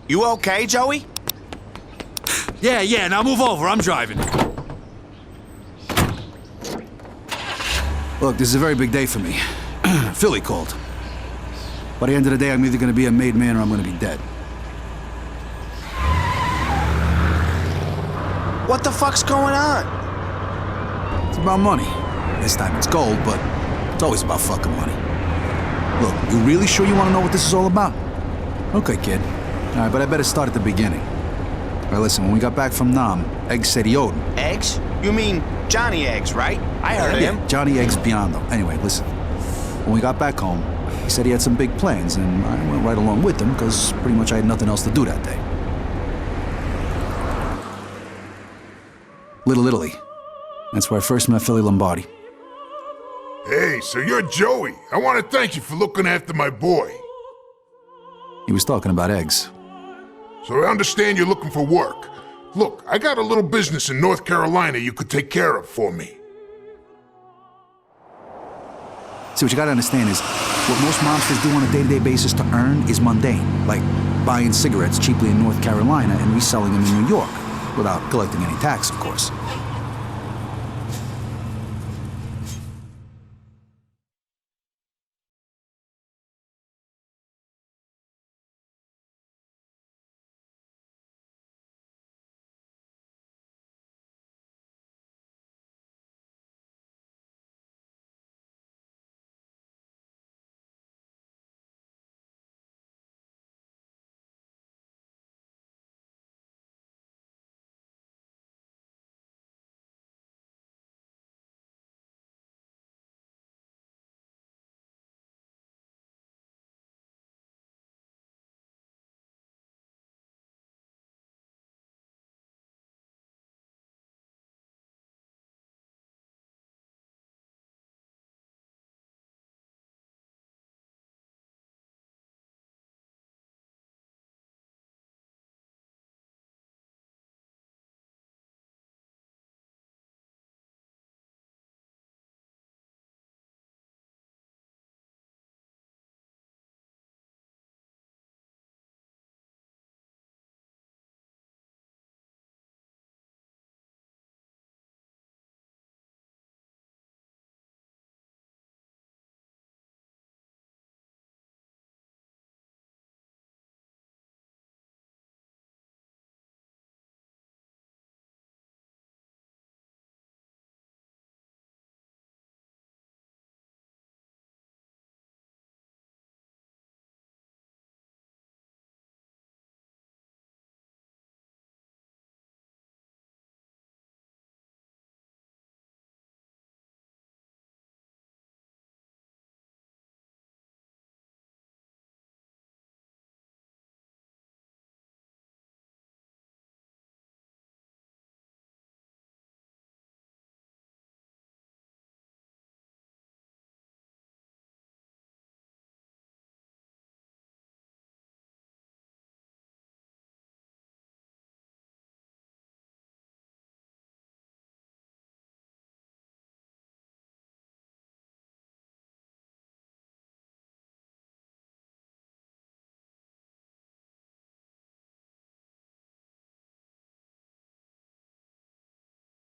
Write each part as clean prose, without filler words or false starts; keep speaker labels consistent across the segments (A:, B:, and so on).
A: You okay, Joey?
B: Yeah, now move over, I'm driving.
C: Look, this is a very big day for me. Philly called. By the end of the day, I'm either gonna be a made man or I'm gonna be dead.
A: What the fuck's going on?
C: It's about money. This time it's gold, but it's always about fucking money. Look, you really sure you want to know what this is all about? Okay, kid. All right, but I better start at the beginning. All right, listen, when we got back from Nam, Eggs said he owed him.
A: Eggs? You mean Johnny Eggs, right? I heard of him.
C: Johnny Eggs Biondo. Anyway, listen. When we got back home, he said he had some big plans, and I went right along with him, because pretty much I had nothing else to do that day. Little Italy. That's where I first met Philly Lombardi.
D: Hey, so you're Joey. I want to thank you for looking after my boy.
C: He was talking about eggs.
D: So I understand you're looking for work. Look, I got a little business in North Carolina you could take care of for me.
C: See, what you gotta understand is, what most mobsters do on a day-to-day basis to earn is mundane, like buying cigarettes cheaply in North Carolina and reselling them in New York, without collecting any tax, of course.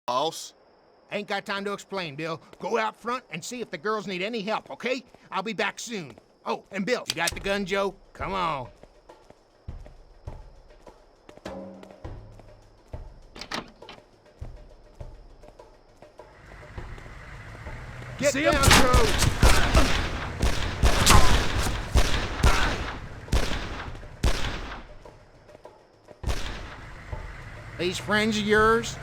E: Boss. Ain't got time to explain, Bill. Go out front and see if the girls need any help, okay? I'll be back soon. Oh, and Bill, you got the gun, Joe? Come on. Get down, Joe! These friends of yours?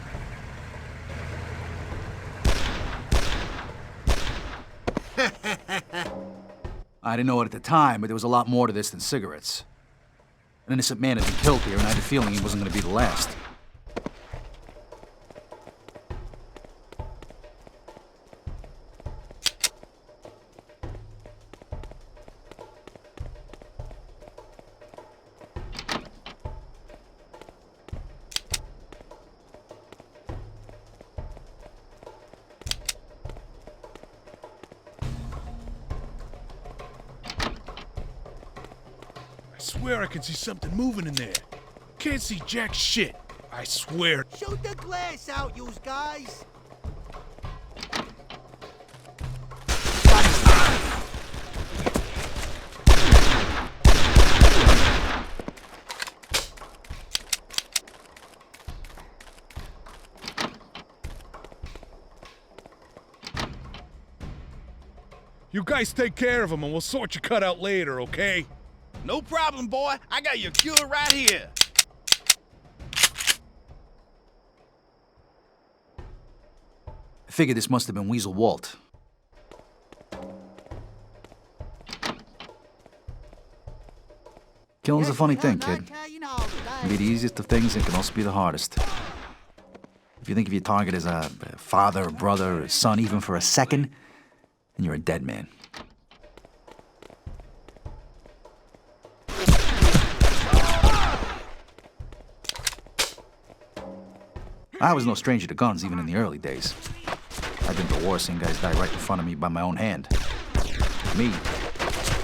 C: I didn't know it at the time, but there was a lot more to this than cigarettes. An innocent man had been killed here, and I had a feeling he wasn't going to be the last.
F: swear I can see something moving in there. Can't see jack shit. I swear.
G: Shoot the glass out, you guys!
F: You guys take care of him and we'll sort your cut out later, okay?
B: No problem, boy. I got your cure right here.
C: I figured this must have been Weasel Walt. Killing's a funny thing, kid. It can be the easiest of things, and it can also be the hardest. If you think of your target as a father, brother, or son, even for a second, then you're a dead man. I was no stranger to guns, even in the early days. I've been to war seeing guys die right in front of me by my own hand. For me,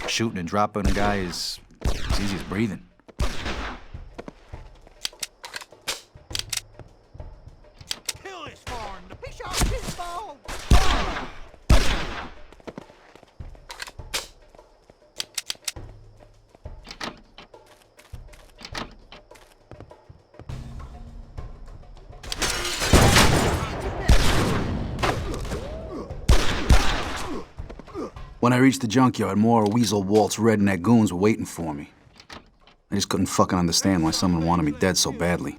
C: shooting and dropping a guy is as easy as breathing.
G: Kill this farm, the fish out his ball!
C: When I reached the junkyard, more of Weasel Walt's redneck goons were waiting for me. I just couldn't fucking understand why someone wanted me dead so badly.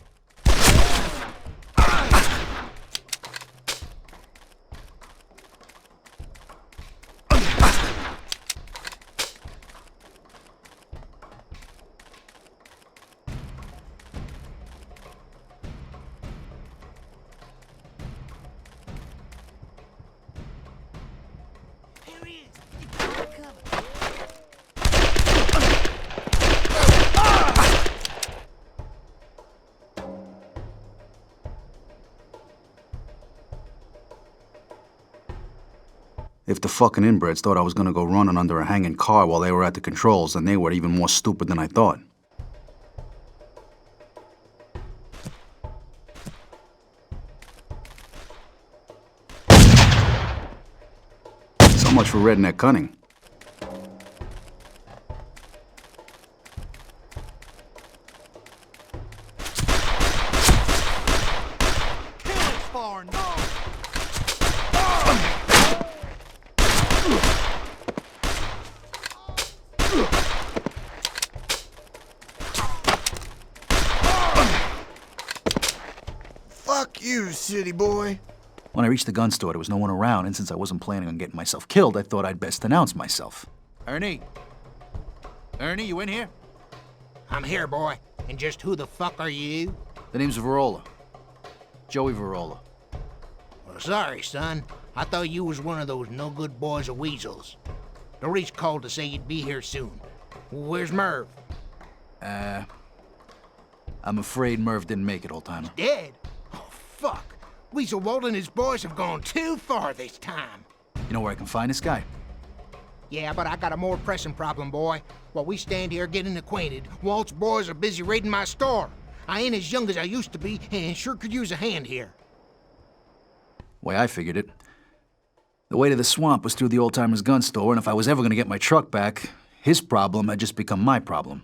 G: Here he is! Get back cover!
C: If the fucking inbreds thought I was gonna go running under a hanging car while they were at the controls, then they were even more stupid than I thought. So much for redneck cunning.
G: Kill this foreign dog!
A: Fuck you, city boy.
C: When I reached the gun store, there was no one around, and since I wasn't planning on getting myself killed, I thought I'd best announce myself. Ernie? Ernie, you in here?
E: I'm here, boy. And just who the fuck are you?
C: The name's Varola. Joey Varola.
E: Well, sorry, son. I thought you was one of those no-good boys of weasels. The reach called to say you'd be here soon. Where's Merv?
C: I'm afraid Merv didn't make it, old-timer.
E: Dead? Oh, fuck. Weasel Walt and his boys have gone too far this time.
C: You know where I can find this guy?
E: Yeah, but I got a more pressing problem, boy. While we stand here getting acquainted, Walt's boys are busy raiding my store. I ain't as young as I used to be, and sure could use a hand here.
C: Way I figured it. The way to the swamp was through the old-timer's gun store, and if I was ever gonna get my truck back, his problem had just become my problem.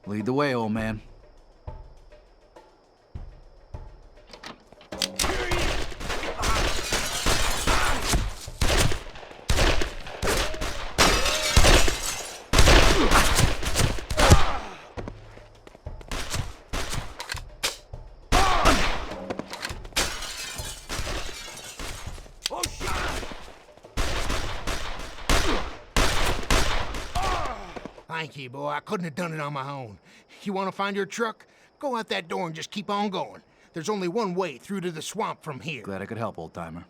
C: Lead the way, old man.
E: Thank you, boy. I couldn't have done it on my own. You want to find your truck? Go out that door and just keep on going. There's only one way through to the swamp from here.
C: Glad I could help, old-timer.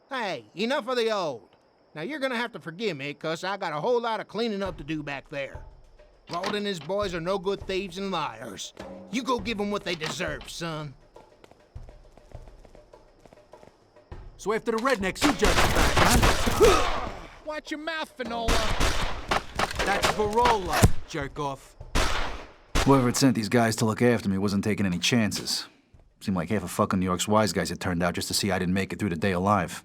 E: Hey, enough of the old. Now you're gonna have to forgive me, 'cause I got a whole lot of cleaning up to do back there. Walt and his boys are no good thieves and liars. You go give them what they deserve, son.
C: So after the rednecks, you jerked back, huh?
F: Watch your mouth, Finola.
C: That's Varola, jerk off. Whoever had sent these guys to look after me wasn't taking any chances. Seemed like half of fucking New York's wise guys had turned out just to see I didn't make it through the day alive.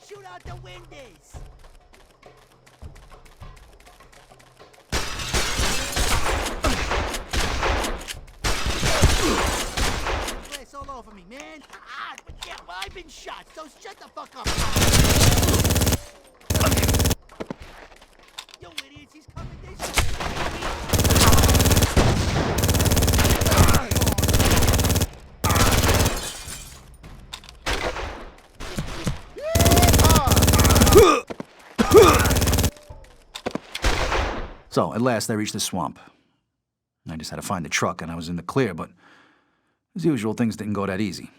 G: Shoot out the windows. Glass all over me, man. But yeah, well, I've been shot, so shut the fuck up. Yo, idiots, he's coming this way.
C: So, at last, I reached the swamp. I just had to find the truck, and I was in the clear, but as usual, things didn't go that easy.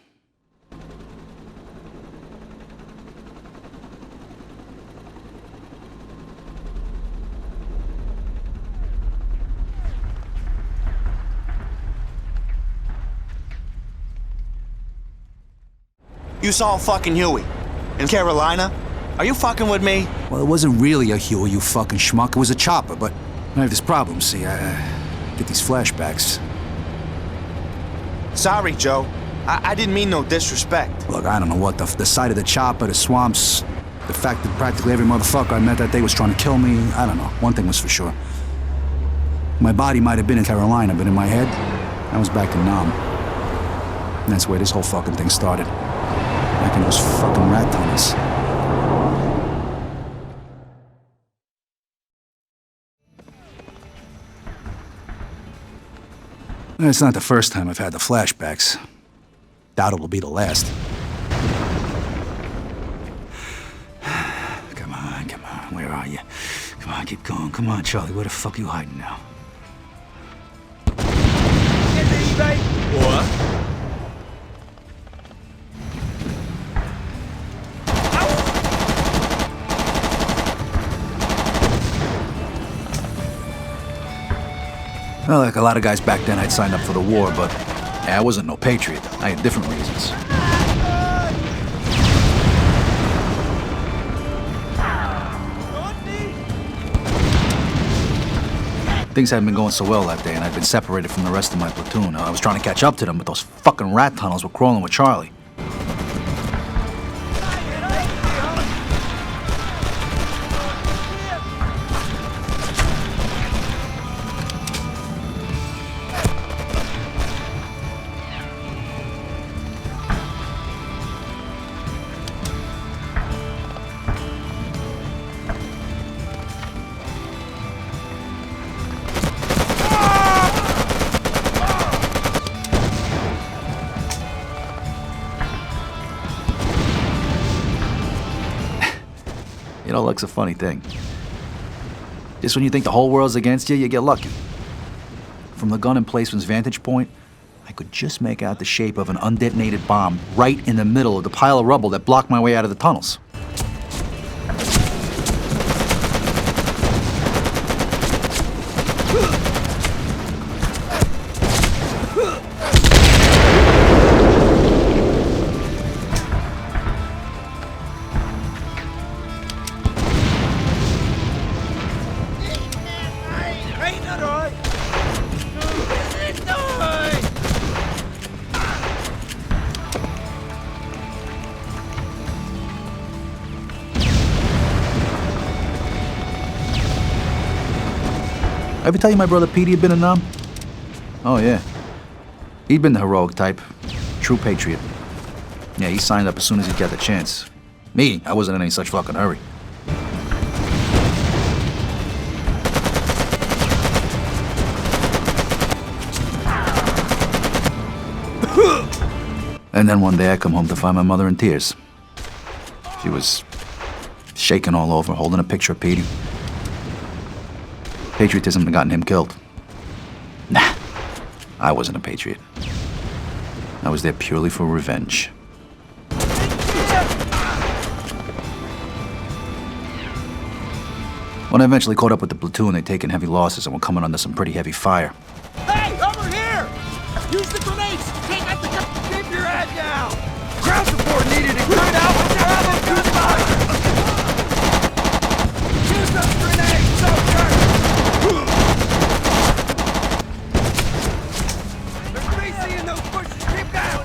A: You saw fucking Huey. In Carolina? Are you fucking with me?
C: Well, it wasn't really a Huey, you fucking schmuck. It was a chopper, but I have this problem, see, I get these flashbacks.
A: Sorry, Joe. I didn't mean no disrespect.
C: Look, I don't know what, the sight of the chopper, the swamps, the fact that practically every motherfucker I met that day was trying to kill me, I don't know. One thing was for sure. My body might have been in Carolina, but in my head, I was back in Nam. And that's where this whole fucking thing started. Back in those fucking rat tunnels. It's not the first time I've had the flashbacks. Doubt it'll be the last. Come on, where are you? Come on, keep going. Come on, Charlie, where the fuck you hiding now?
B: What?
C: Well, like a lot of guys back then, I'd signed up for the war, but I wasn't no patriot. I had different reasons. Things hadn't been going so well that day, and I'd been separated from the rest of my platoon. I was trying to catch up to them, but those fucking rat tunnels were crawling with Charlie. You know, luck's a funny thing. Just when you think the whole world's against you, you get lucky. From the gun emplacement's vantage point, I could just make out the shape of an undetonated bomb right in the middle of the pile of rubble that blocked my way out of the tunnels. Ever tell you my brother Petey had been in Nam? Oh, yeah. He'd been the heroic type. True patriot. Yeah, he signed up as soon as he got the chance. Me, I wasn't in any such fucking hurry. And then one day I come home to find my mother in tears. She was shaking all over, holding a picture of Petey. Patriotism had gotten him killed. Nah, I wasn't a patriot. I was there purely for revenge. When I eventually caught up with the platoon, they'd taken heavy losses and were coming under some pretty heavy fire.
G: Hey, over here! Use the grenades! Take out the keep your head down! Ground support needed to get out with the ammo to fire! Use those grenades, soldier! There's greasy in those bushes, keep down!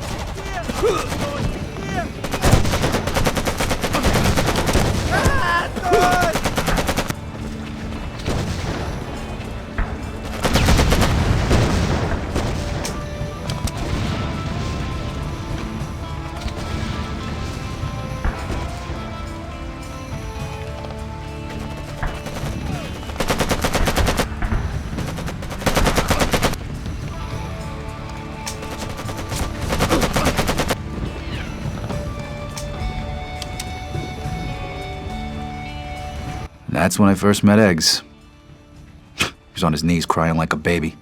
C: That's when I first met Eggs. He was on his knees crying like a baby.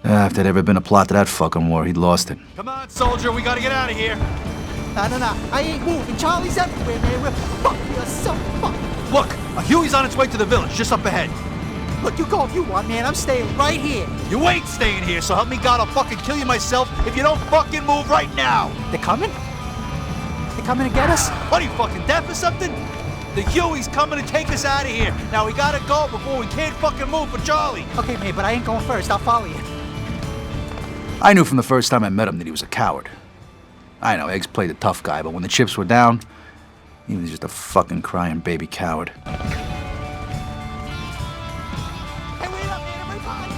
C: If there'd ever been a plot to that fucking war, he'd lost it.
B: Come on, soldier, we gotta get out of here.
G: No, I ain't moving. Charlie's everywhere, man. We're fucked. We're so fucked.
B: Look, Huey's on its way to the village, just up ahead.
G: Look, you go if you want, man. I'm staying right here.
B: You ain't staying here, so help me God, I'll fucking kill you myself if you don't fucking move right now.
G: They're coming? They're coming to get us?
B: What, are you fucking deaf or something? The Huey's coming to take us out of here. Now we gotta go before we can't fucking move for Charlie.
G: Okay, man, but I ain't going first. I'll follow you.
C: I knew from the first time I met him that he was a coward. I know, Eggs played the tough guy, but when the chips were down, he was just a fucking crying baby coward.
G: Hey, wait up, man. I'm right behind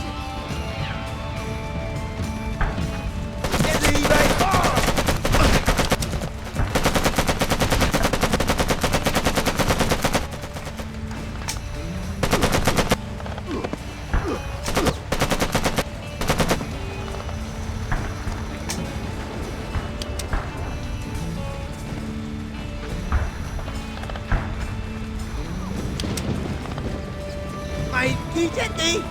G: JADE!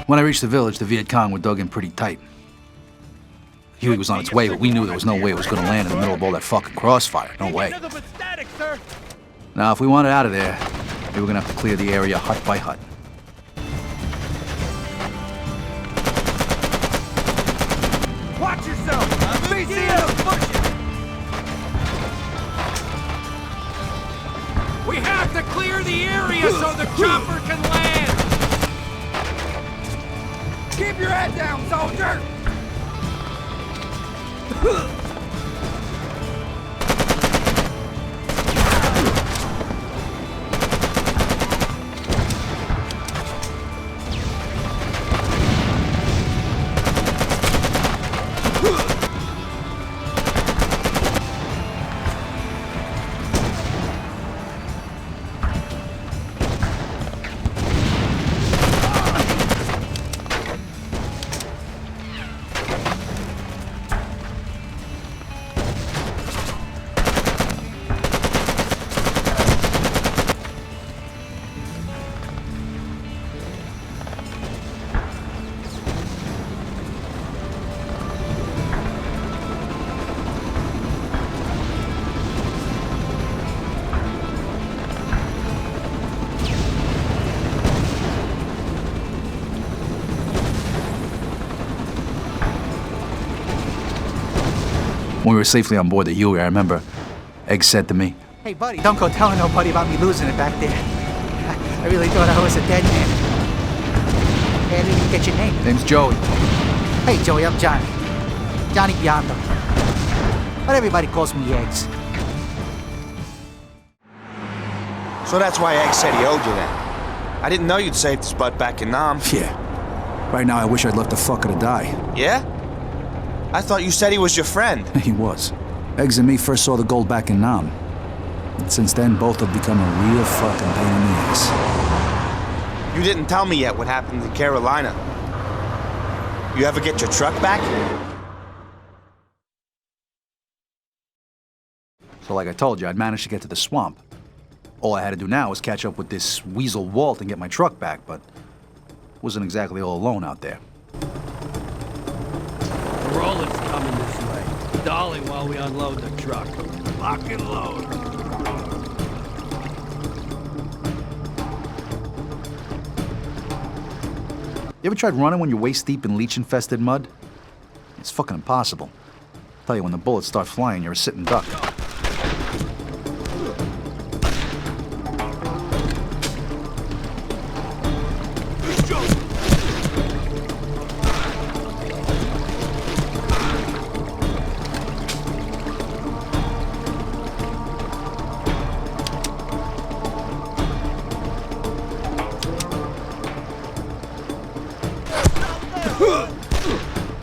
C: When I reached the village, the Viet Cong were dug in pretty tight. Huey was on its way, but we knew there was no way it was going to land in the middle of all that fucking crossfire. No way. Now, if we wanted out of there, we were going to have to clear the area hut by hut.
G: Watch yourself!
H: We have to clear the area so the chopper can land!
G: Keep your head down, soldier!
C: When we were safely on board the Huey, I remember Egg said to me,
G: Hey, buddy, don't go telling nobody about me losing it back there. I really thought I was a dead man. Hey, I didn't even get your name.
C: name's Joey.
G: Hey, Joey, I'm Johnny. Johnny Biondo. But everybody calls me Eggs.
A: So that's why Egg said he owed you that. I didn't know you'd saved his butt back in Nam.
C: Yeah. Right now, I wish I'd left the fucker to die.
A: Yeah? I thought you said he was your friend.
C: He was. Eggs and me first saw the gold back in Nam. And since then, both have become a real fucking pain in the ass.
A: You didn't tell me yet what happened in Carolina. You ever get your truck back?
C: So like I told you, I'd managed to get to the swamp. All I had to do now was catch up with this weasel Walt and get my truck back, but wasn't exactly all alone out there.
G: Roland's coming this way. Dolly while we unload the truck. Lock and load.
C: You ever tried running when you're waist deep in leech-infested mud? It's fucking impossible. Tell you, when the bullets start flying, you're a sitting duck.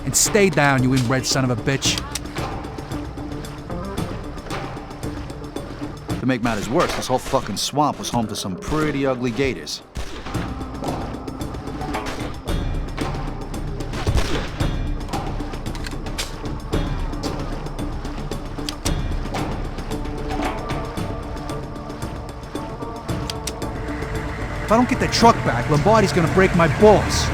C: And stay down, you inbred son of a bitch. To make matters worse, this whole fucking swamp was home to some pretty ugly gators. If I don't get the truck back, Lombardi's gonna break my balls.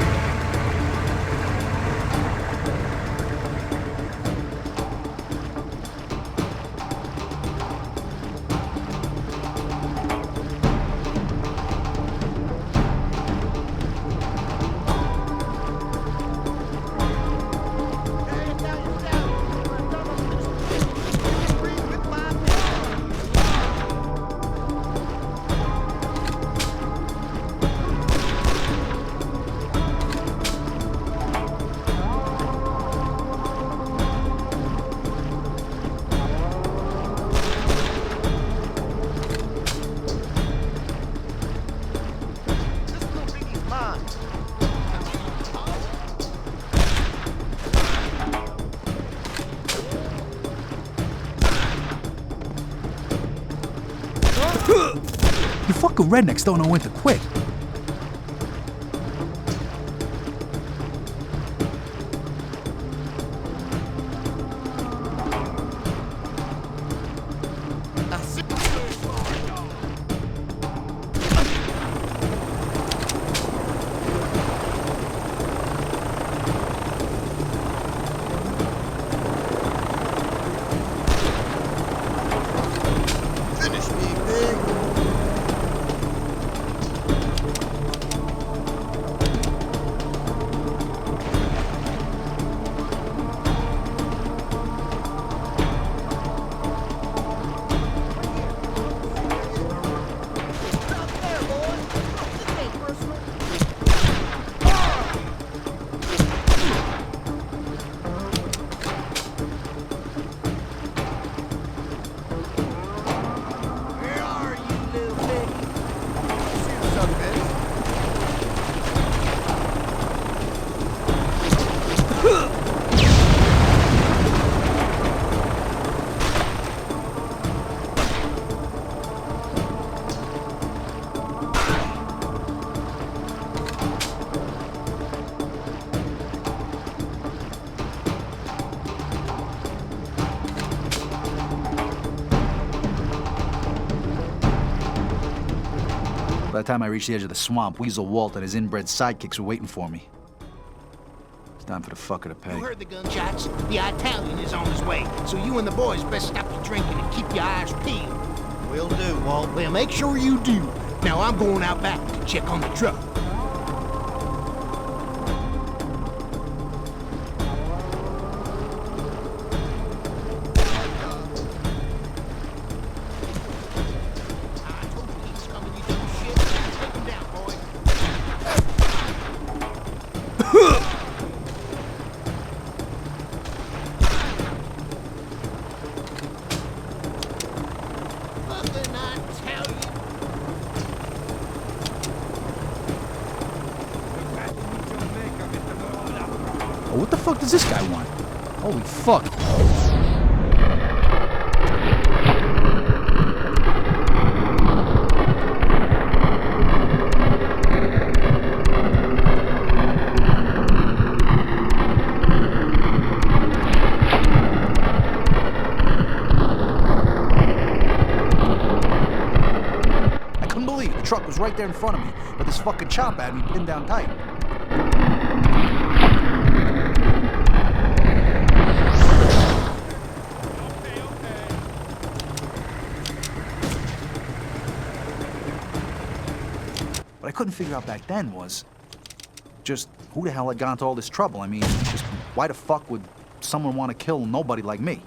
C: You fucking rednecks don't know when to quit. By the time I reached the edge of the swamp, Weasel Walt and his inbred sidekicks were waiting for me. It's time for the fucker to pay.
E: You heard the gunshots? The Italian is on his way, so you and the boys best stop your drinking and keep your eyes peeled.
B: Will do, Walt.
E: Well, make sure you do. Now I'm going out back to check on the truck.
C: Oh, what the fuck does this guy want? Holy fuck. I couldn't believe the truck was right there in front of me, but this fucking chopper had me pinned down tight. What I couldn't figure out back then was just who the hell had gone to all this trouble. I mean, just why the fuck would someone want to kill nobody like me?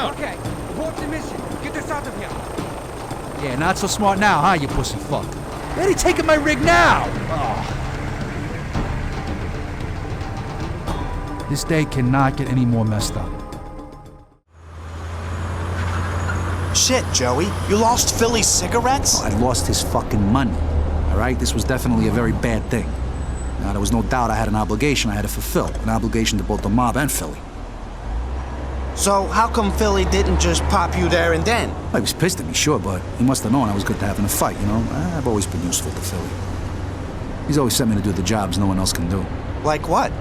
G: Okay, abort the mission. Get us out of here.
B: Yeah, not so smart now, huh, you pussy fuck? Where he taking my rig now? Oh. This day cannot get any more messed up.
A: Shit, Joey. You lost Philly's cigarettes?
C: I lost his fucking money. All right? This was definitely a very bad thing. Now, there was no doubt I had an obligation I had to fulfill. An obligation to both the mob and Philly.
A: So how come Philly didn't just pop you there and then?
C: Well, he was pissed at me, sure, but he must have known I was good to have in a fight, you know? I've always been useful to Philly. He's always sent me to do the jobs no one else can do.
A: Like what?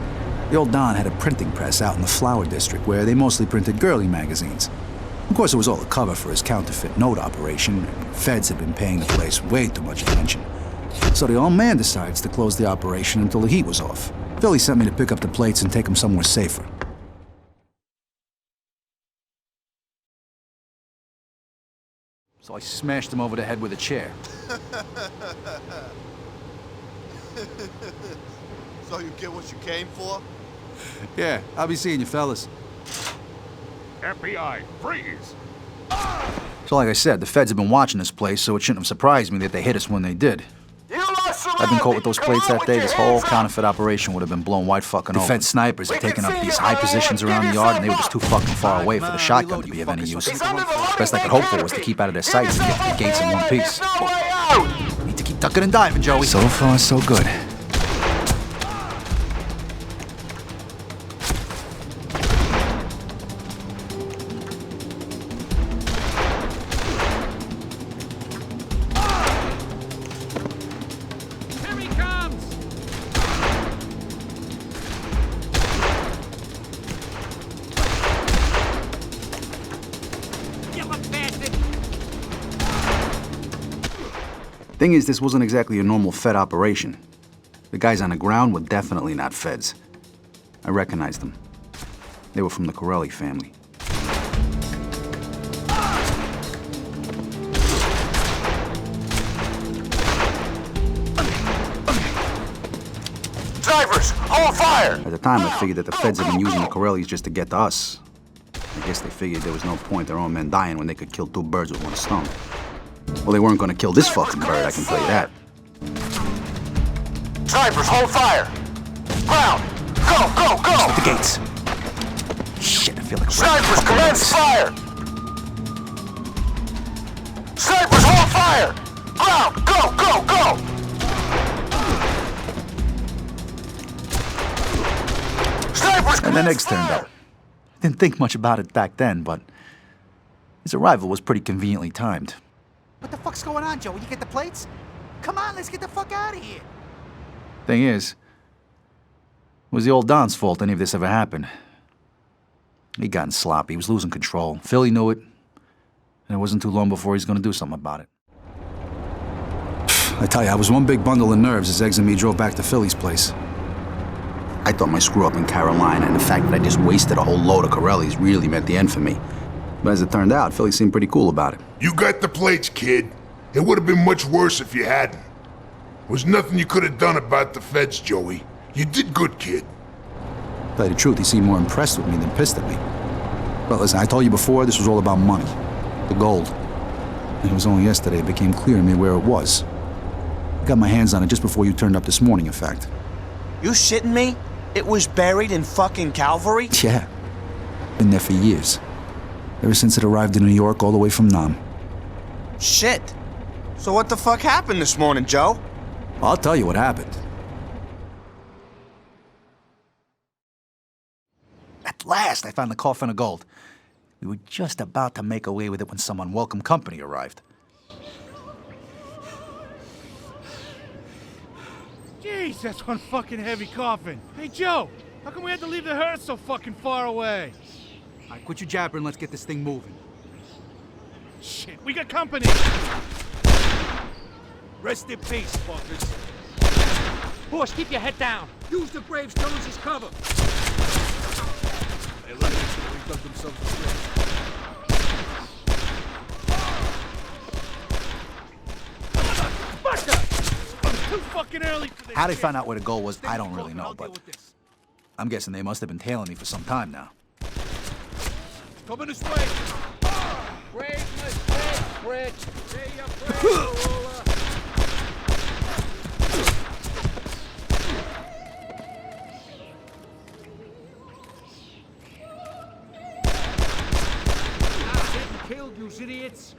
C: The old Don had a printing press out in the Flower District where they mostly printed girly magazines. Of course, it was all a cover for his counterfeit note operation. Feds had been paying the place way too much attention. So the old man decides to close the operation until the heat was off. Philly sent me to pick up the plates and take them somewhere safer. So I smashed him over the head with a chair.
A: So you get what you came for?
C: Yeah, I'll be seeing you fellas.
F: FBI, freeze!
C: So like I said, the feds have been watching this place, so it shouldn't have surprised me that they hit us when they did. I've been caught with those plates that day, this whole counterfeit operation would have been blown wide fucking over. The Fed snipers had taken up these high positions around the yard, and they were just too fucking far away for the shotgun to be of any use. Best I could hope for was to keep out of their sights and get to the gates in one piece. Need to keep ducking and diving, Joey. So far, so good. Thing is, this wasn't exactly a normal Fed operation. The guys on the ground were definitely not Feds. I recognized them. They were from the Corelli family.
I: Snipers, hold fire!
C: At the time, I figured that the Feds had been using the Corellis just to get to us. I guess they figured there was no point their own men dying when they could kill two birds with one stone. Well, they weren't gonna kill this fucking bird, I can tell you that.
I: Snipers, hold fire! Ground! Go, go, go!
C: At the gates. Shit, I feel like a
I: Snipers, commence fire! Snipers, hold fire! Ground! Go, go, go! Snipers,
C: And then eggs turned up. Didn't think much about it back then, but His arrival was pretty conveniently timed.
B: What the fuck's going on, Joe? You get the plates? Come on, let's get the fuck out of here.
C: Thing is, it was the old Don's fault any of this ever happened. He'd gotten sloppy, he was losing control. Philly knew it, and it wasn't too long before he was gonna do something about it. I tell you, I was one big bundle of nerves as Eggs and me drove back to Philly's place. I thought my screw-up in Carolina and the fact that I just wasted a whole load of Corellis really meant the end for me. But as it turned out, Philly seemed pretty cool about it.
D: You got the plates, kid. It would have been much worse if you hadn't. Was nothing you could have done about the feds, Joey. You did good, kid.
C: To tell you the truth, he seemed more impressed with me than pissed at me. But listen, I told you before, this was all about money. The gold. And it was only yesterday it became clear to me where it was. I got my hands on it just before you turned up this morning, in fact.
A: You shitting me? It was buried in fucking Calvary?
C: Yeah. Been there for years. Ever since it arrived in New York all the way from Nam.
A: Shit. So what the fuck happened this morning, Joe?
C: I'll tell you what happened. At last, I found the coffin of gold. We were just about to make away with it when some unwelcome company arrived.
F: Jeez, that's one fucking heavy coffin. Hey, Joe, how come we had to leave the hearse so fucking far away?
C: All right, quit your jabbering, let's get this thing moving.
F: Shit, we got company.
B: Rest in peace, fuckers.
H: Boss, keep your head down. Use the gravestones as cover.
B: They look like they dug themselves a grave.
F: Too fucking early for this.
C: How they
F: shit.
C: found out where the gold was, I don't really know,
B: I'll deal
C: but
B: with this.
C: I'm guessing they must have been tailing me for some time now.
B: Coming this way.
H: Break, mistake, Fred. Say your prayers, Roller. Killed, you idiots!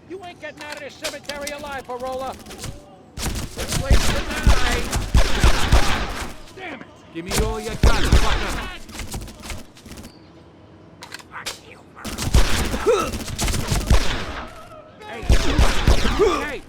H: You ain't getting out of this cemetery alive, Parola! This place tonight! Damn it!
B: Give me all you got, fucker.
H: Hey!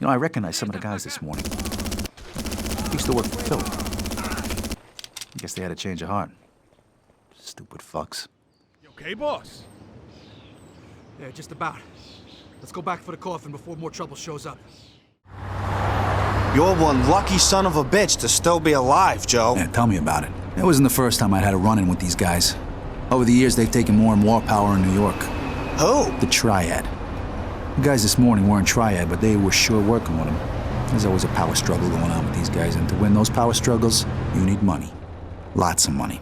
C: You know, I recognized some of the guys this morning. Used to work for Philly. I guess they had a change of heart. Stupid fucks.
F: You okay, boss?
B: Yeah, just about. Let's go back for the coffin before more trouble shows up.
A: You're one lucky son of a bitch to still be alive, Joe.
C: Yeah, tell me about it. It wasn't the first time I'd had a run-in with these guys. Over the years, they've taken more and more power in New York.
A: Who?
C: The Triad. The guys this morning weren't triad, but they were sure working with him. There's always a power struggle going on with these guys, and to win those power struggles, you need money. Lots of money.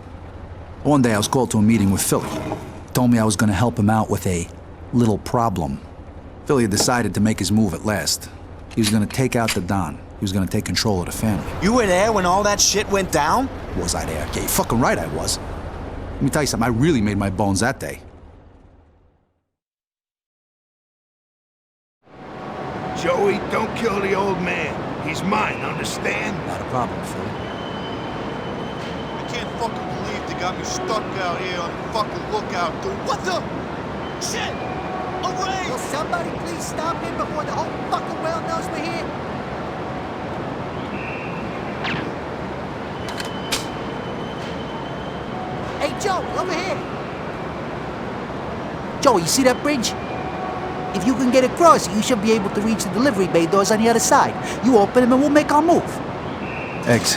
C: One day I was called to a meeting with Philly. He told me I was going to help him out with a little problem. Philly had decided to make his move at last. He was going to take out the Don. He was going to take control of the family.
A: You were there when all that shit went down?
C: Was I there? Yeah, you're fucking right I was. Let me tell you something, I really made my bones that day.
D: Joey, don't kill the old man. He's mine, understand?
C: Not a problem, Philly.
B: I can't fucking believe they got me stuck out here on the fucking lookout, dude. What the? Shit! A raid!
J: Will somebody please stop him before the whole fucking world knows we're here? Hey, Joe, over here. Joe, you see that bridge? If you can get across it, you should be able to reach the delivery bay doors on the other side. You open them and we'll make our move.
C: Eggs.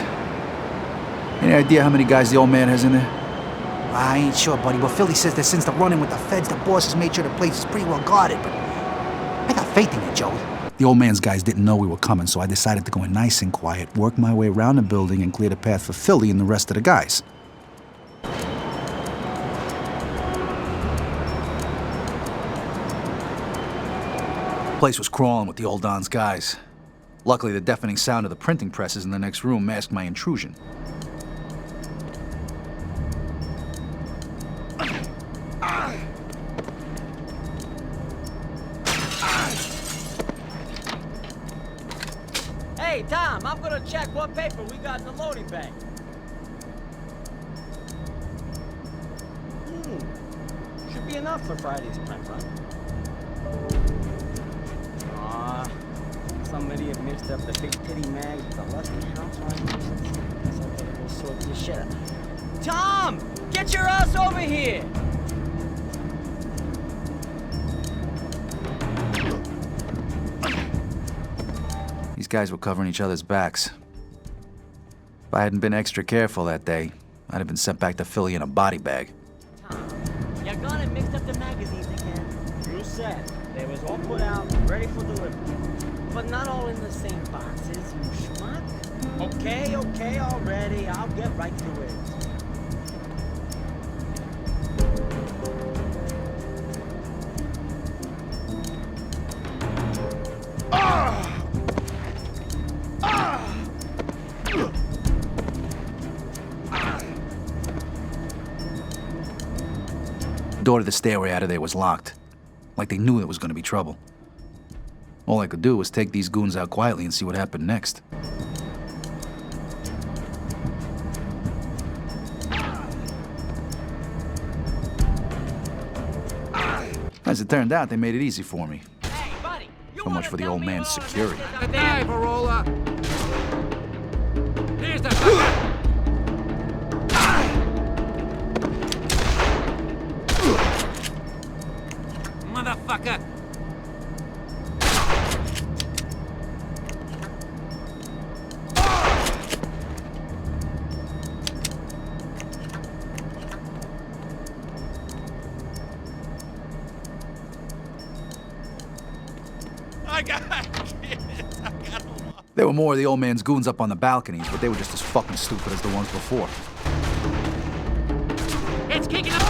C: Any idea how many guys the old man has in there?
J: I ain't sure, buddy, but Philly says that since the run-in with the feds, the boss has made sure the place is pretty well guarded, but I got faith in you, Joey.
C: The old man's guys didn't know we were coming, so I decided to go in nice and quiet, work my way around the building, and clear the path for Philly and the rest of the guys. The place was crawling with the old Don's guys. Luckily, the deafening sound of the printing presses in the next room masked my intrusion.
K: Hey, Tom, I'm gonna check what paper we got in the loading bay. Should be enough for Friday's print run. Aw, some idiot mixed up the big titty mags with the lusty housewife. Guess I'll get we'll sort this shit out. Tom! Get your ass over here!
C: These guys were covering each other's backs. If I hadn't been extra careful that day, I'd have been sent back to Philly in a body bag.
K: Tom, you got it mixed up the magazines again. You said they was all put out, ready for delivery. But not all in the same boxes, you schmuck. Okay, already. I'll get right to it.
C: The door to the stairway out of there was locked. Like they knew there was going to be trouble. All I could do was take these goons out quietly and see what happened next. As it turned out, they made it easy for me.
K: Hey, buddy,
C: So much for the old man's security.
H: Die, Parola. Here's the fucker. Motherfucker.
C: There were more of the old man's goons up on the balconies, but they were just as fucking stupid as the ones before.
H: It's kicking up.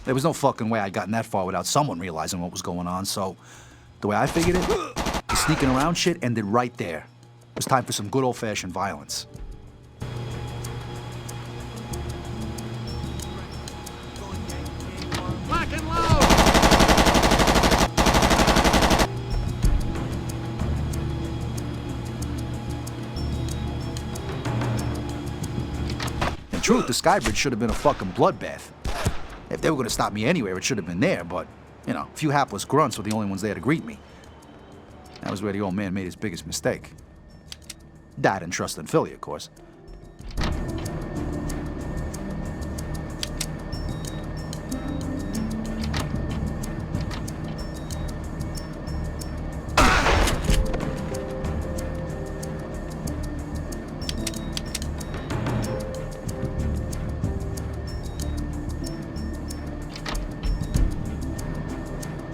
C: There was no fucking way I'd gotten that far without someone realizing what was going on, so the way I figured it, the sneaking around shit ended right there. It was time for some good old-fashioned violence. truth, the Skybridge should have been a fucking bloodbath. If they were gonna stop me anywhere, it should have been there, but, you know, a few hapless grunts were the only ones there to greet me. That was where the old man made his biggest mistake. Died in trust in Philly, of course.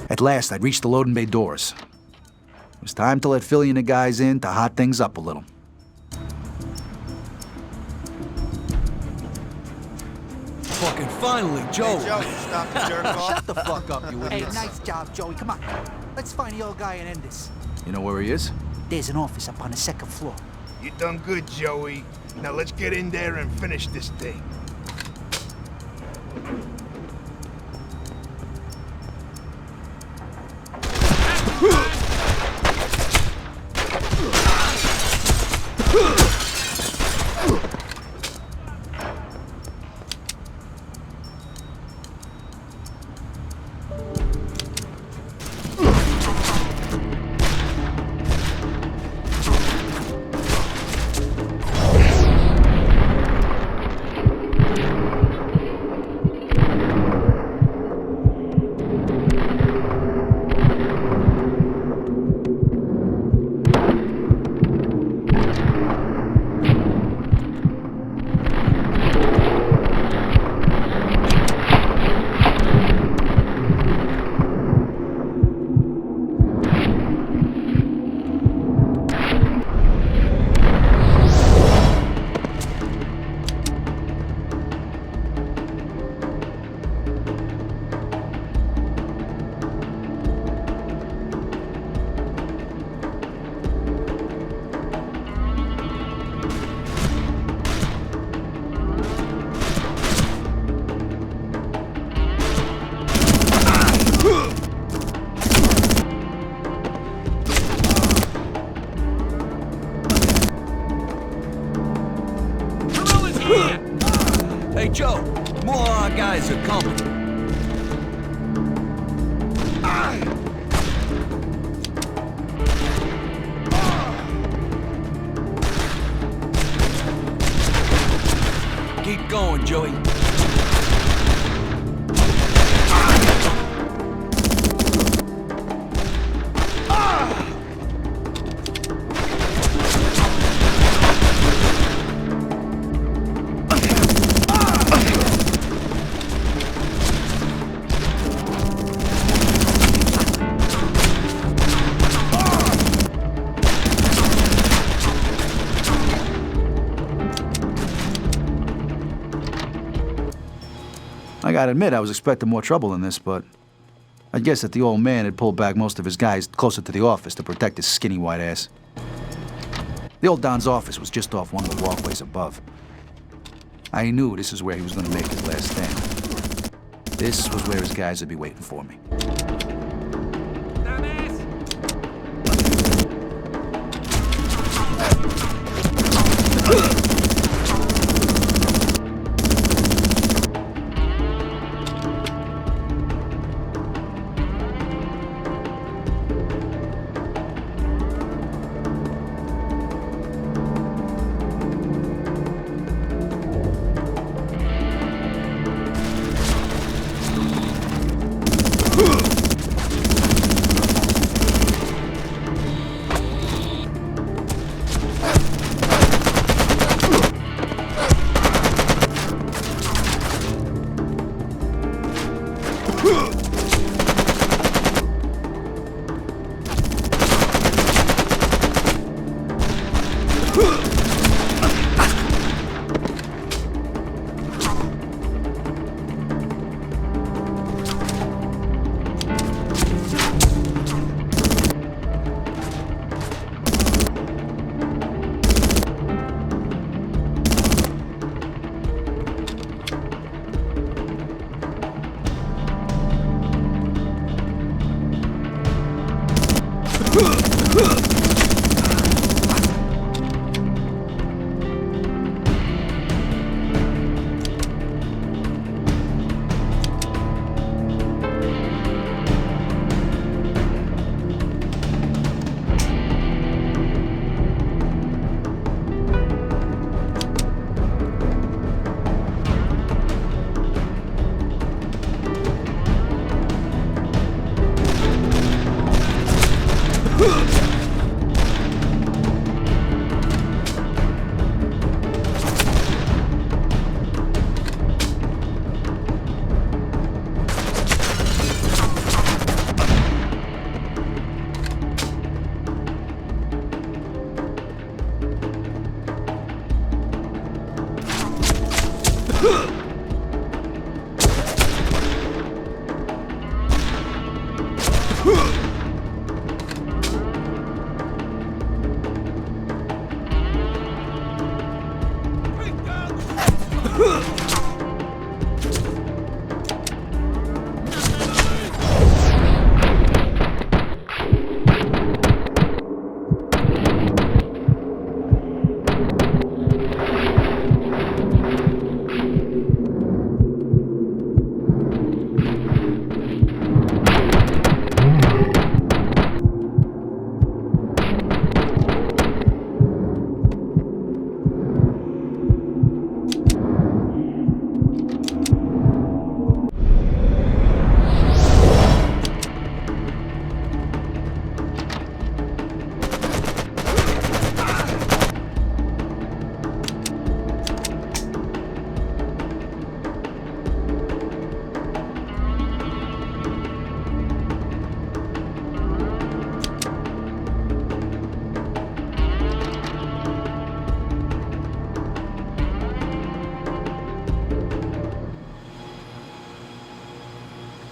C: At last, I'd reached the loading bay doors. It was time to let Philly and the guys in to hot things up a little.
G: Fucking finally, Joe.
B: Hey, Joe, you stop to jerk off?
G: Shut the fuck up, you
J: Hey,
G: idiots.
J: nice job, Joey. Come on. Let's find the old guy and end this.
C: You know where he is?
J: There's an office up on the second floor.
D: You done good, Joey. Now let's get in there and finish this thing.
G: Hey, Joe, more of our guys are coming. Keep going, Joey.
C: I gotta admit, I was expecting more trouble than this, but I guess that the old man had pulled back most of his guys closer to the office to protect his skinny white ass. The old Don's office was just off one of the walkways above. I knew this is where he was gonna make his last stand. This was where his guys would be waiting for me.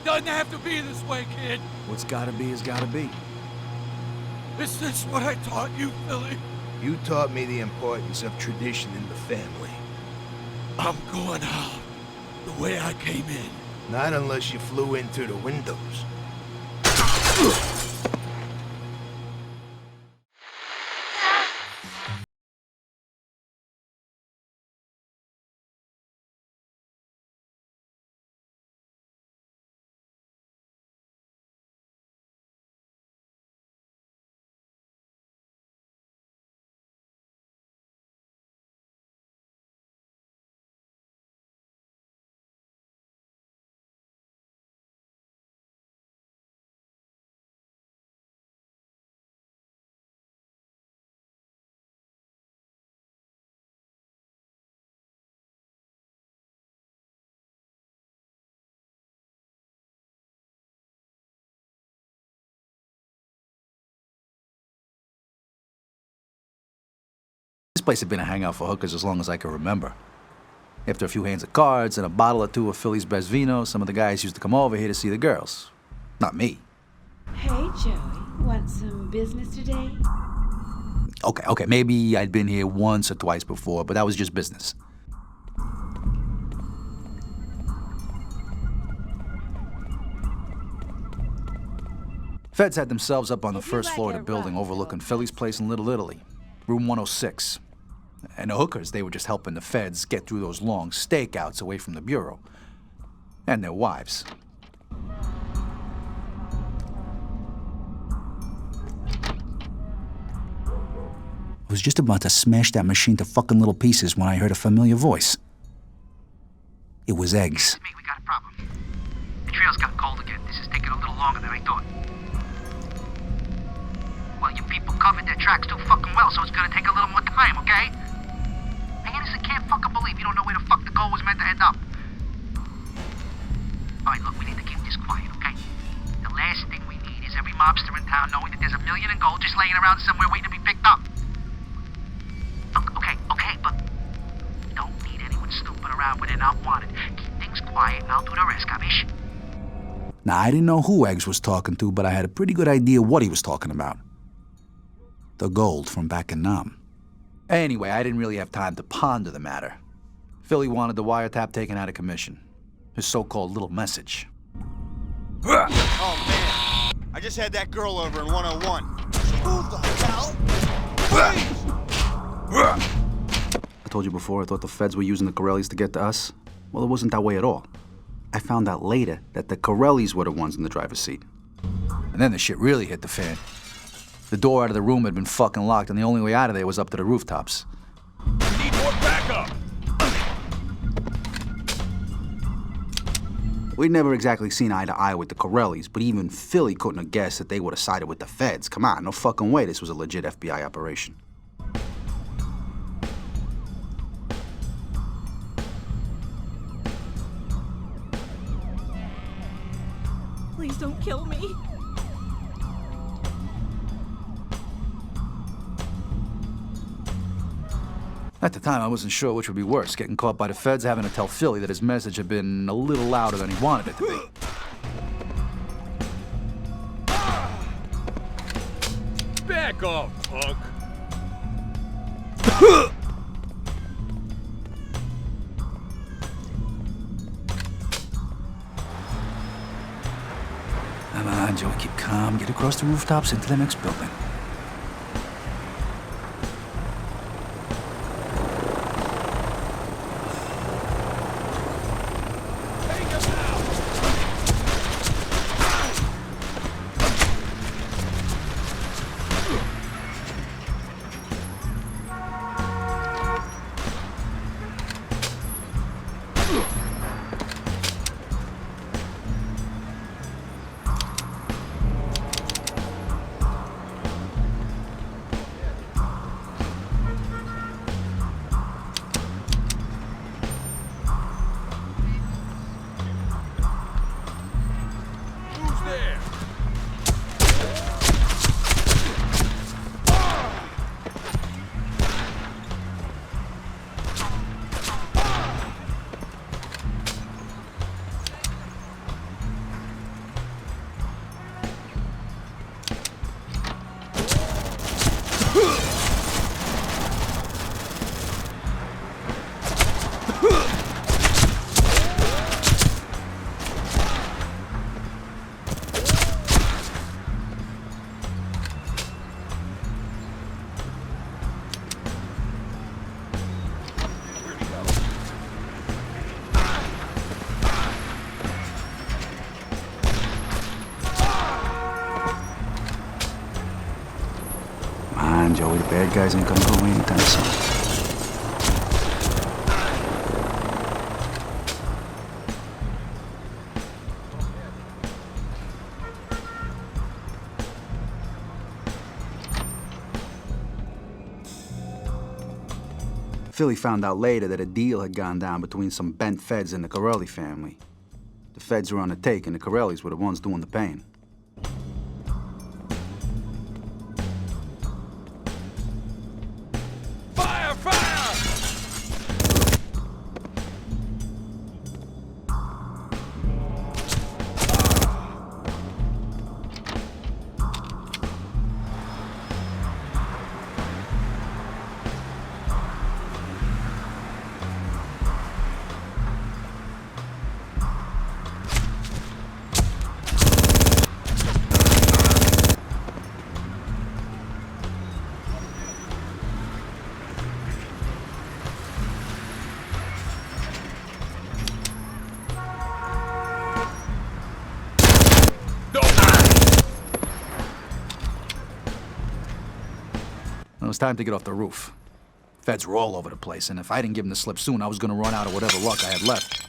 G: Doesn't have to be this way, kid.
C: What's gotta be is gotta be.
G: Is this what I taught you, Philly?
L: You taught me the importance of tradition in the family.
G: I'm going out the way I came in.
L: Not unless you flew in through the windows.
C: This place had been a hangout for hookers as long as I can remember. After a few hands of cards and a bottle or two of Philly's best vino, some of the guys used to come over here to see the girls. Not me.
M: Hey, Joey. Want some business today?
C: Okay, maybe I'd been here once or twice before, but that was just business. Feds had themselves up on the first floor of the building overlooking Philly's place in Little Italy, room 106. And the hookers, they were just helping the feds get through those long stakeouts away from the bureau. And their wives. I was just about to smash that machine to fucking little pieces when I heard a familiar voice. It was Eggs.
J: We got a problem. The trail's got cold again. This is taking a little longer than I thought. Well, you people covered their tracks too fucking well, so it's gonna take a little more time, okay? I honestly can't fucking believe you don't know where the fuck the goal was meant to end up. Alright, look, we need to keep this quiet, okay? The last thing we need is every mobster in town knowing that there's $1 million in gold just laying around somewhere waiting to be picked up. Okay, but don't need anyone snooping around when they're not wanted. Keep things quiet and I'll do the rest, capish?
C: Now, I didn't know who Eggs was talking to, but I had a pretty good idea what he was talking about. The gold from back in Nam. Anyway, I didn't really have time to ponder the matter. Philly wanted the wiretap taken out of commission. His so-called little message.
B: Oh, man. I just had that girl over in 101. Who the hell? Please!
C: I told you before I thought the feds were using the Corellis to get to us. Well, it wasn't that way at all. I found out later that the Corellis were the ones in the driver's seat. And then the shit really hit the fan. The door out of the room had been fucking locked, and the only way out of there was up to the rooftops.
G: We need more backup!
C: We'd never exactly seen eye to eye with the Corellis, but even Philly couldn't have guessed that they would have sided with the feds. Come on, no fucking way this was a legit FBI operation.
M: Please don't kill me.
C: At the time, I wasn't sure which would be worse, getting caught by the feds, having to tell Philly that his message had been a little louder than he wanted it to be.
G: Back off, punk.
C: Come on, Joey, keep calm. Get across the rooftops into the next building. Joey, the bad guys ain't gonna go away anytime soon. Philly found out later that a deal had gone down between some bent feds and the Corelli family. The feds were on the take, and the Corellis were the ones doing the paying. It was time to get off the roof. Feds were all over the place, and if I didn't give them the slip soon, I was gonna run out of whatever luck I had left.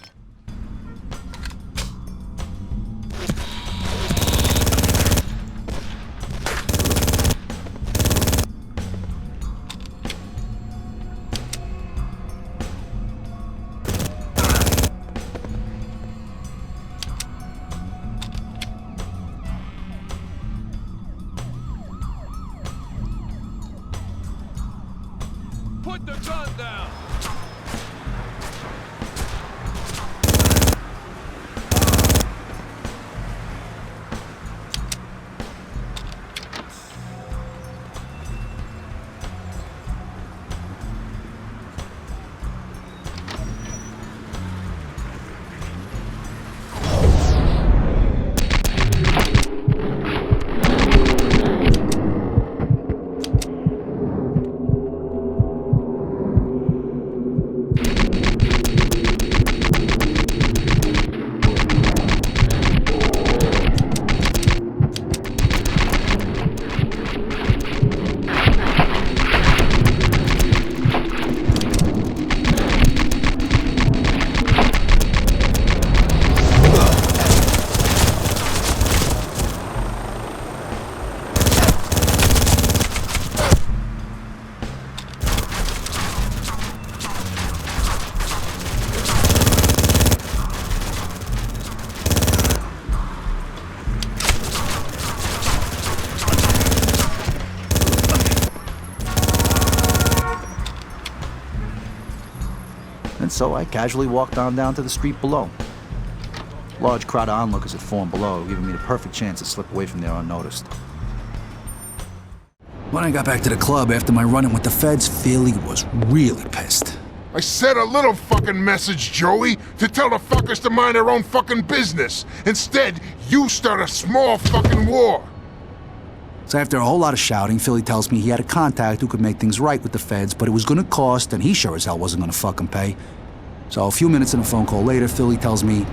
G: Put the gun down!
C: And so I casually walked on down to the street below. Large crowd of onlookers had formed below, giving me the perfect chance to slip away from there unnoticed. When I got back to the club after my run-in with the feds, Philly was really pissed.
D: I said a little fucking message, Joey, to tell the fuckers to mind their own fucking business. Instead, you start a small fucking war.
C: So after a whole lot of shouting, Philly tells me he had a contact who could make things right with the feds, but it was gonna cost, and he sure as hell wasn't gonna fucking pay. So a few minutes in a phone call later, Philly tells me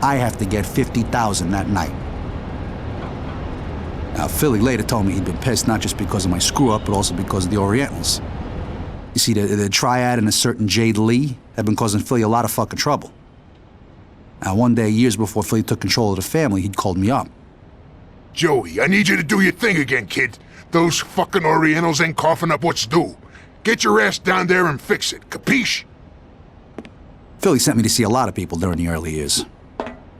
C: I have to get $50,000 that night. Now, Philly later told me he'd been pissed not just because of my screw-up, but also because of the Orientals. You see, the Triad and a certain JADE Lee have been causing Philly a lot of fucking trouble. Now, one day, years before Philly took control of the family, he'd called me up.
D: Joey, I need you to do your thing again, kid. Those fucking Orientals ain't coughing up what's due. Get your ass down there and fix it, capiche?
C: Philly sent me to see a lot of people during the early years.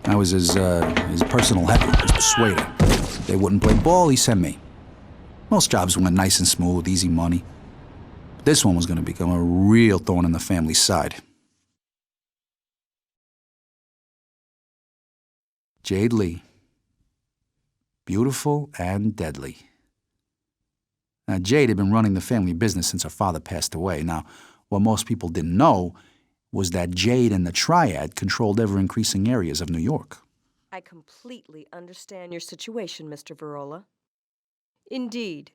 C: I was his personal heavy, his persuader. If they wouldn't play ball, he sent me. Most jobs went nice and smooth, easy money. This one was going to become a real thorn in the family's side. JADE Lee. Beautiful and deadly. Now, Jade had been running the family business since her father passed away. Now, what most people didn't know was that Jade and the Triad controlled ever-increasing areas of New York.
N: I completely understand your situation, Mr. Virola. Indeed,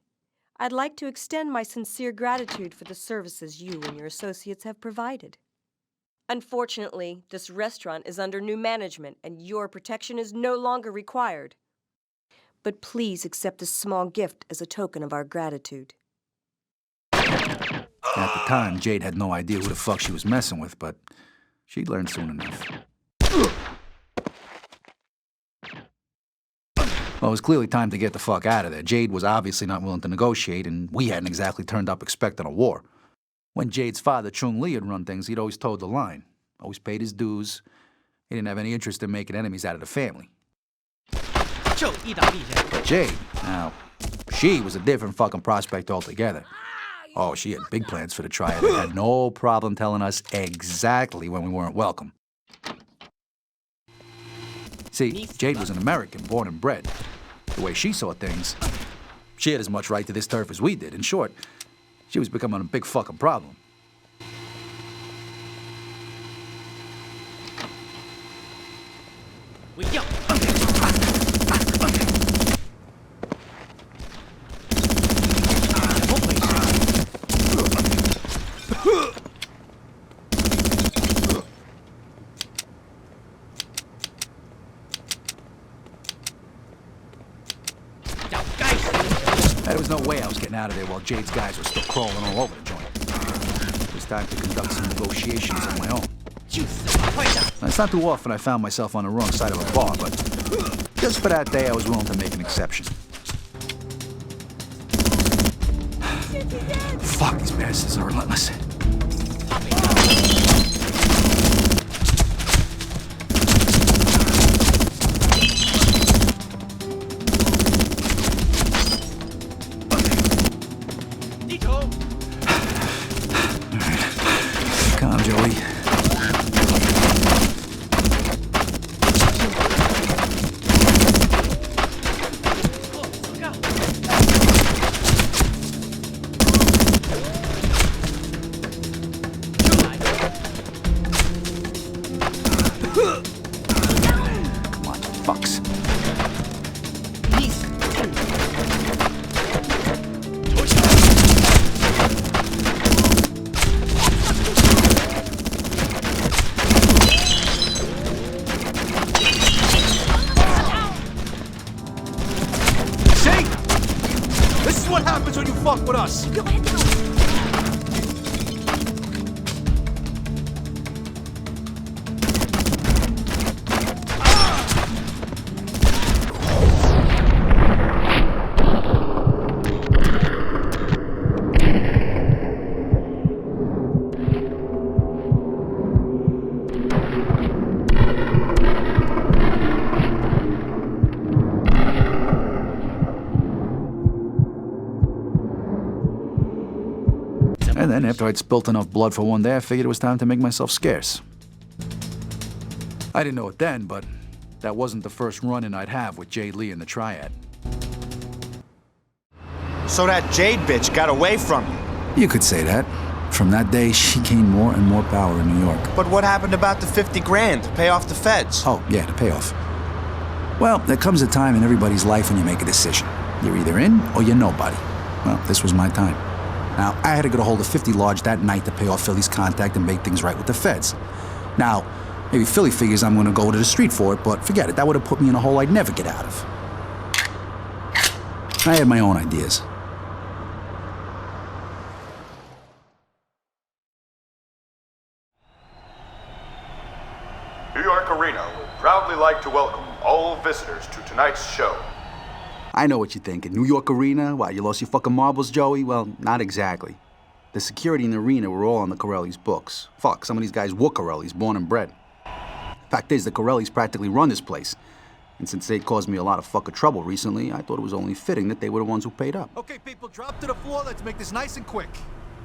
N: I'd like to extend my sincere gratitude for the services you and your associates have provided. Unfortunately, this restaurant is under new management and your protection is no longer required. But please accept this small gift as a token of our gratitude.
C: At the time, Jade had no idea who the fuck she was messing with, but she'd learn soon enough. Well, it was clearly time to get the fuck out of there. Jade was obviously not willing to negotiate, and we hadn't exactly turned up expecting a war. When Jade's father, Chung Lee, had run things, he'd always toed the line. Always paid his dues. He didn't have any interest in making enemies out of the family. But Jade, now, she was a different fucking prospect altogether. Oh, she had big plans for the Triad and had no problem telling us exactly when we weren't welcome. See, Jade was an American, born and bred. The way she saw things, she had as much right to this turf as we did. In short, she was becoming a big fucking problem. There was no way I was getting out of there while Jade's guys were still crawling all over the joint. It was time to conduct some negotiations on my own. Now, it's not too often I found myself on the wrong side of a bar, but just for that day, I was willing to make an exception. Fuck, these bastards are relentless. Calm, Joey. Come on, fucks.
G: This is what happens when you fuck with us.
N: Go ahead, go.
C: And then, after I'd spilt enough blood for one day, I figured it was time to make myself scarce. I didn't know it then, but that wasn't the first run-in I'd have with JADE Lee and the Triad.
A: So that Jade bitch got away from you.
C: You could say that. From that day, she gained more and more power in New York.
A: But what happened about the 50 grand to pay off the feds?
C: Oh, yeah, the payoff. Well, there comes a time in everybody's life when you make a decision. You're either in or you're nobody. Well, this was my time. Now, I had to get a hold of 50 Large that night to pay off Philly's contact and make things right with the feds. Now, maybe Philly figures I'm gonna go to the street for it, but forget it. That would have put me in a hole I'd never get out of. I had my own ideas.
O: New York Arena would proudly like to welcome all visitors to tonight's show.
C: I know what you're thinking. New York Arena? Why, you lost your fucking marbles, Joey? Well, not exactly. The security in the arena were all on the Corelli's books. Fuck, some of these guys were Corelli's, born and bred. Fact is, the Corellis practically run this place. And since they caused me a lot of fucking trouble recently, I thought it was only fitting that they were the ones who paid up.
G: Okay, people, drop to the floor. Let's make this nice and quick.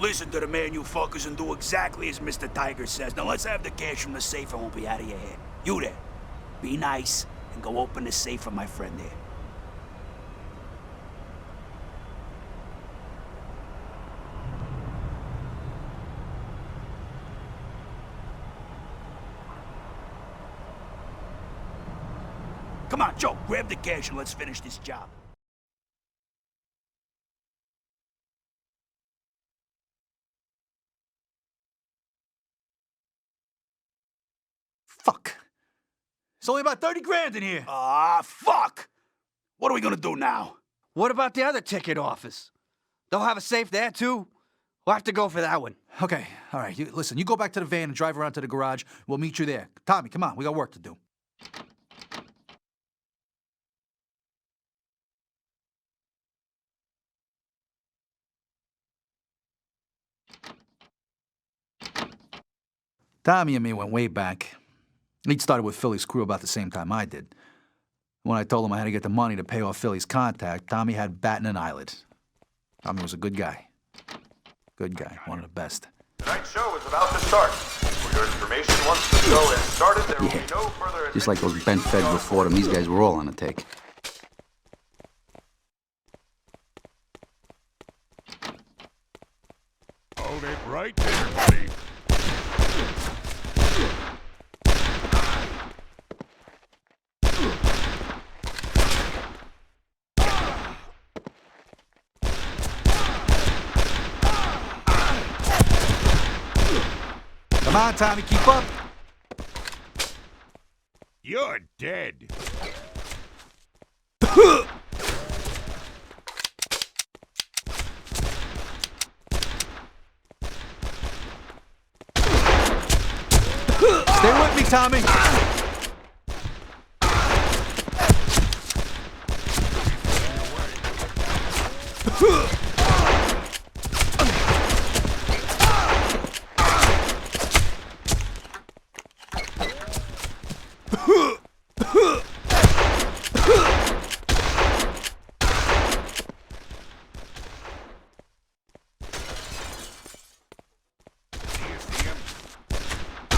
P: Listen to the man, you fuckers, and do exactly as Mr. Tiger says. Now let's have the cash from the safe and won't be out of your head. You there, be nice and go open the safe for my friend there. Come on, Joe, grab the cash and let's finish this job.
G: Fuck. It's only about 30 grand in here.
P: Ah, fuck! What are we gonna do now?
G: What about the other ticket office? They'll have a safe there, too. We'll have to go for that one. Okay, all right. Listen, you go back to the van and drive around to the garage. We'll meet you there. Tommy, come on. We got work to do. Tommy and me went way back. He started with Philly's crew about the same time I did. When I told him I had to get the money to pay off Philly's contact, Tommy had bat in an eyelid. Tommy was a good guy. Good guy, one of the best.
O: Tonight's show is about to start. For your information, once the show has started, there will be no further...
C: Just like those bent feds before them, these guys were all on a take.
D: Hold it right there, buddy.
G: Come on, Tommy, keep up.
D: You're dead.
G: Stay with me, Tommy.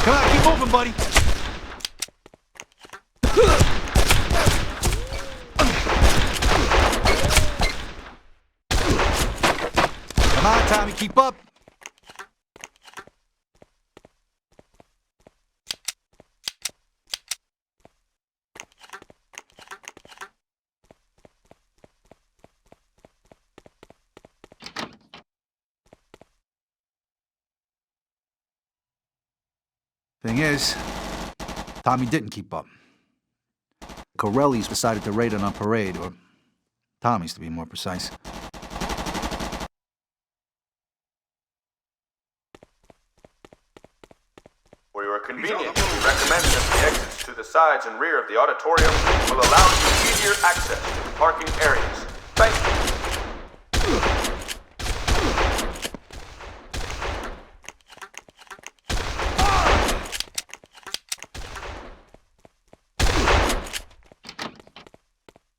G: Come on, keep moving, buddy. Come on, Tommy, keep up. Thing is, Tommy didn't keep up. Corelli's decided to raid on our parade, or Tommy's to be more precise.
O: For your convenience, we recommend that the exits to the sides and rear of the auditorium will allow you easier access to the parking areas. Thank you.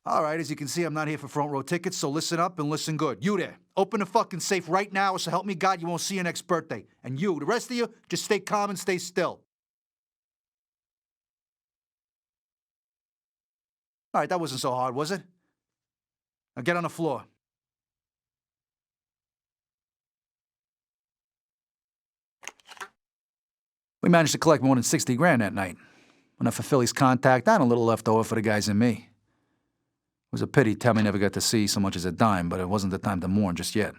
G: All right, as you can see, I'm not here for front row tickets, so listen up and listen good. You there, open the fucking safe right now, or so help me God, you won't see your next birthday. And you, the rest of you, just stay calm and stay still. All right, that wasn't so hard, was it? Now get on the floor. We managed to collect more than 60 grand that night. Enough for Philly's contact and a little left over for the guys and me. It was a pity Tammy never got to see so much as a dime, but it wasn't the time to mourn just yet.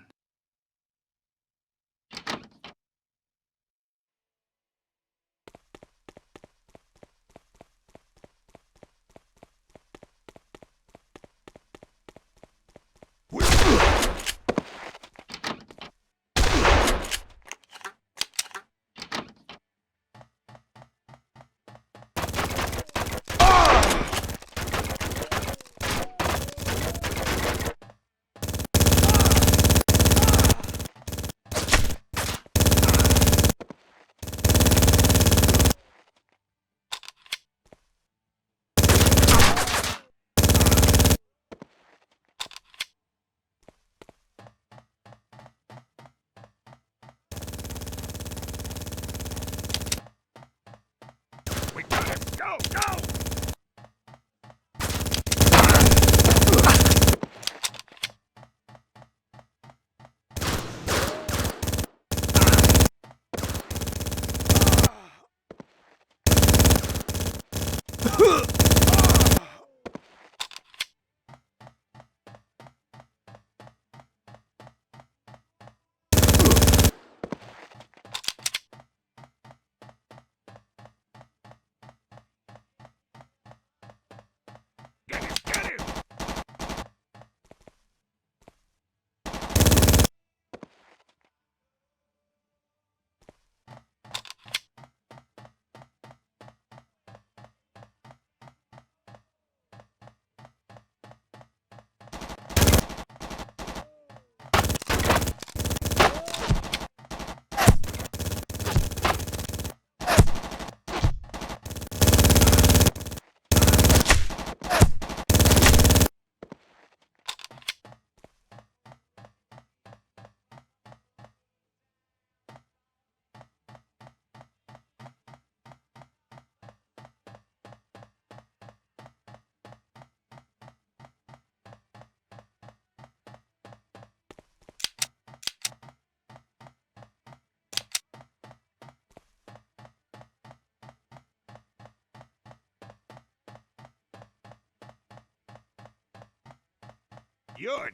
L: You're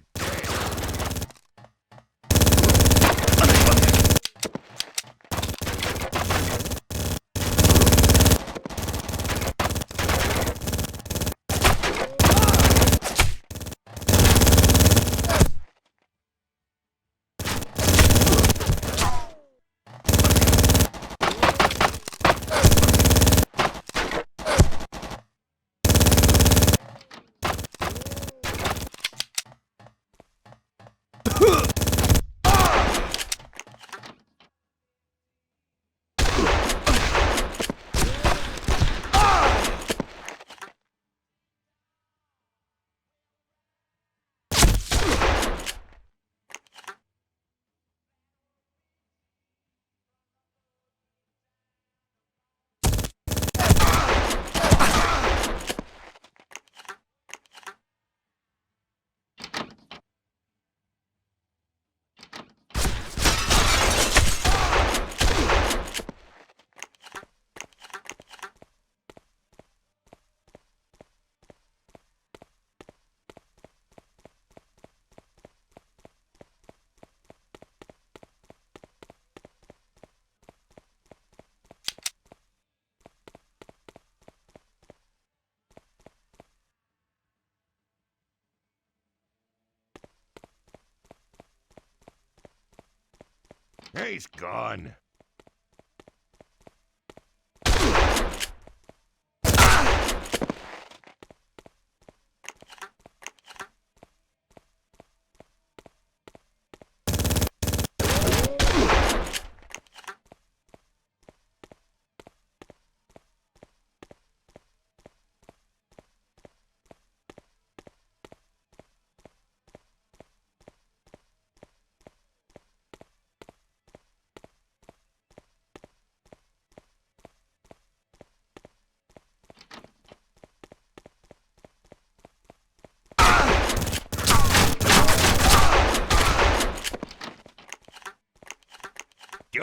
L: He's gone.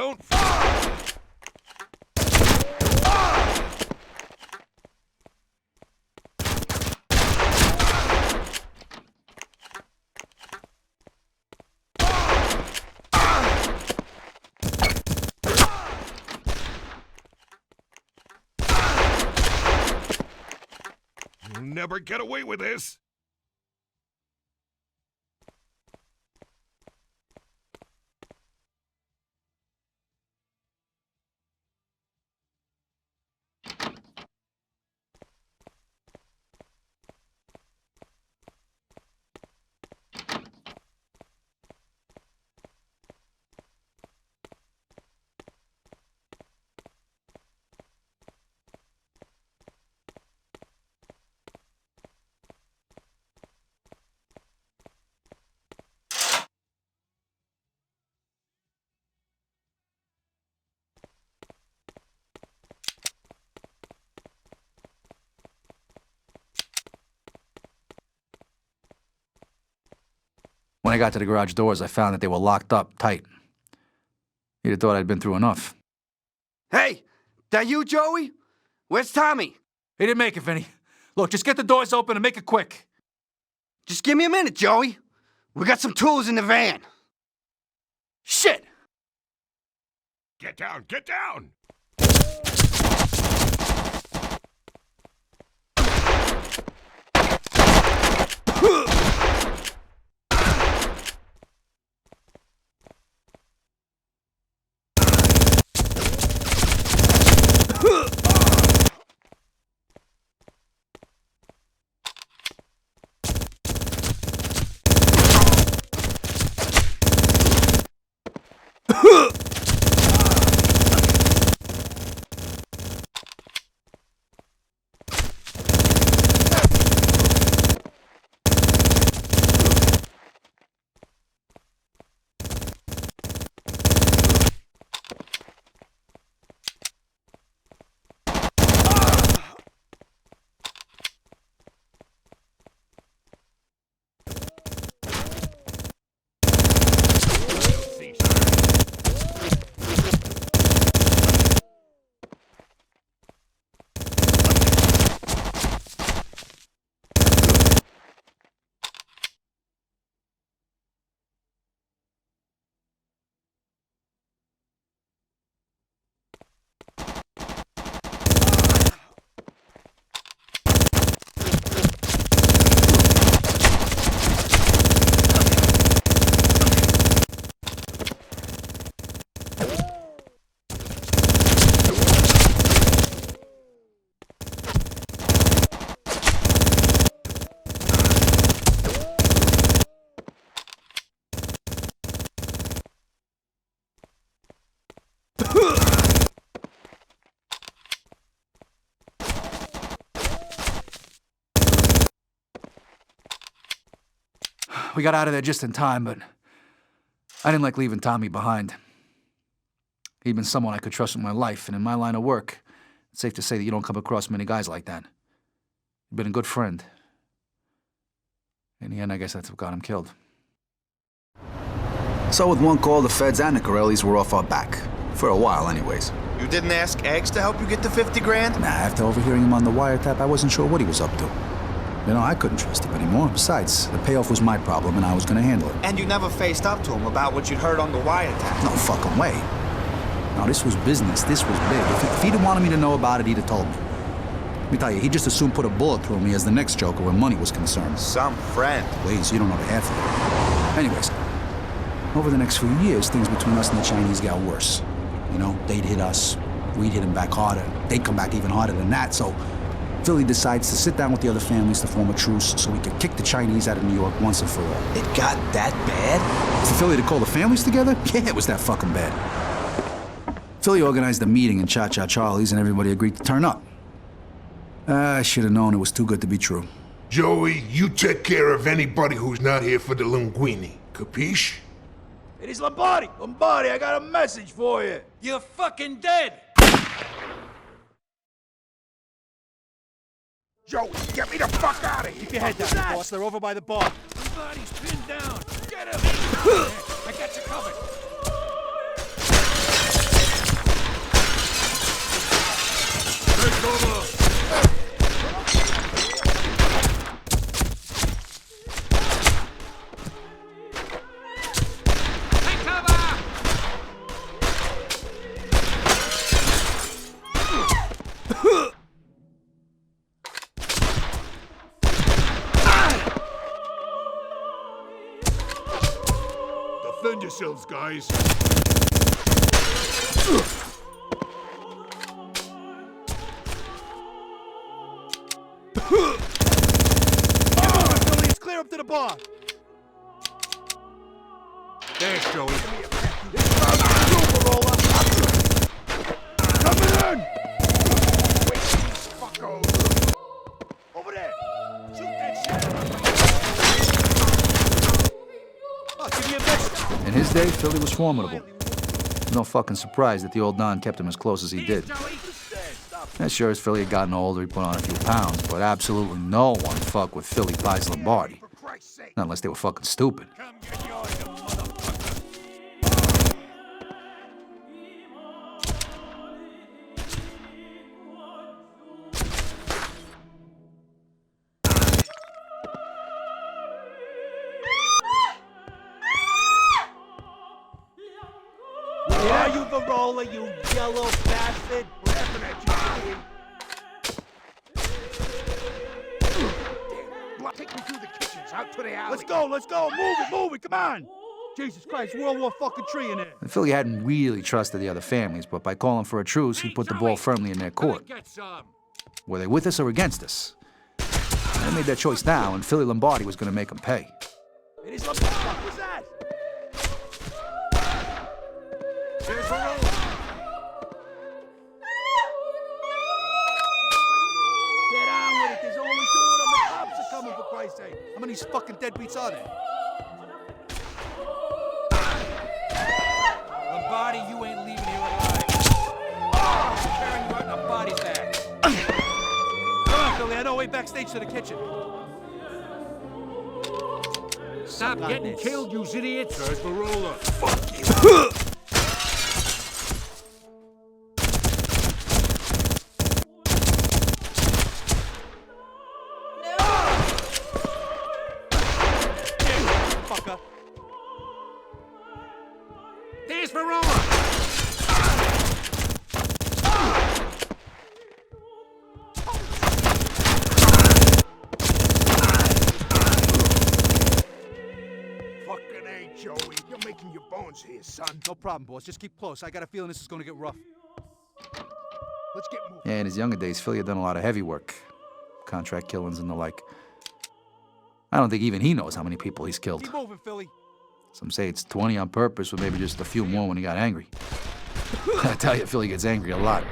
L: Don't.
Q: never get away with this.
G: When I got to the garage doors, I found that they were locked up tight. You'd have thought I'd been through enough.
R: Hey, that you, Joey? Where's Tommy?
G: He didn't make it, Vinny. Look, just get the doors open and make it quick.
R: Just give me a minute, Joey. We got some tools in the van. Shit!
Q: Get down, get down!
G: We got out of there just in time, but I didn't like leaving Tommy behind. He'd been someone I could trust with my life, and in my line of work, it's safe to say that you don't come across many guys like that. He'd been a good friend. In the end, I guess that's what got him killed.
C: So with one call, the feds and the Corellis were off our back. For a while, anyways.
A: You didn't ask Eggs to help you get the 50 grand?
C: Nah, after overhearing him on the wiretap, I wasn't sure what he was up to. You know, I couldn't trust him anymore. Besides, the payoff was my problem, and I was gonna handle it.
A: And you never faced up to him about what you'd heard on the wiretap?
C: No fucking way. No, this was business. This was big. If he'd have wanted me to know about it, he'd have told me. Let me tell you, he'd just as soon put a bullet through me as the next Joker where money was concerned.
A: Some friend.
C: Please, you don't know the half of it. Anyways, over the next few years, things between us and the Chinese got worse. You know, they'd hit us, we'd hit them back harder. They'd come back even harder than that, so Philly decides to sit down with the other families to form a truce so we could kick the Chinese out of New York once and for all.
A: It got that bad?
C: For Philly to call the families together? Yeah, it was that fucking bad. Philly organized a meeting in Cha-Cha Charlie's and everybody agreed to turn up. I should have known it was too good to be true.
D: Joey, you take care of anybody who's not here for the linguine. Capiche?
P: It is Lombardi! Lombardi, I got a message for you! You're fucking dead!
Q: Joey, get me the fuck out of here!
F: Keep your head down, boss. They're over by the bar.
P: Lombardi's pinned down! Get him!
H: I got you covered.
Q: Take over! Defend yourselves, guys.
F: Please clear up to the bar.
Q: Thanks, Joey.
F: Coming in!
Q: Over there. Shoot that shit.
F: Oh, give me a best.
G: In his day, Philly was formidable. No fucking surprise that the old Don kept him as close as he did. Yeah, sure, as Philly had gotten older, he put on a few pounds, but absolutely no one fucked with Philly Pies Lombardi. Not unless they were fucking stupid.
F: Yeah, you Varola, you yellow bastard.
Q: Laughing at you,
F: Take me through the kitchens, out to the alley. Let's go, move it, come on. Jesus Christ, World War fucking tree in there.
G: And Philly hadn't really trusted the other families, but by calling for a truce, he put the ball firmly in their court. Were they with us or against us? They made their choice now, and Philly Lombardi was going to make them pay.
F: It is Lombardi. What was that? There's Varola. Get on with it. There's only two of them. The cops are coming, for Christ's sake. How many fucking deadbeats are there? Lombardi, you ain't leaving here alive. I'm carrying you out in a body bag. Come on, Philly. I know way backstage to the kitchen.
H: Stop getting killed, you idiots.
Q: There's Varola.
F: Fuck you. Fucker.
H: There's Varola.
Q: Fucking A, Joey. You're making your bones here, son.
F: No problem, boss. Just keep close. I got a feeling this is gonna get rough.
Q: Let's get moving.
G: Yeah, in his younger days, Philly had done a lot of heavy work. Contract killings and the like. I don't think even he knows how many people he's killed.
F: Keep moving, Philly.
G: Some say it's 20 on purpose, or maybe just a few more when he got angry. I tell you, Philly gets angry a lot.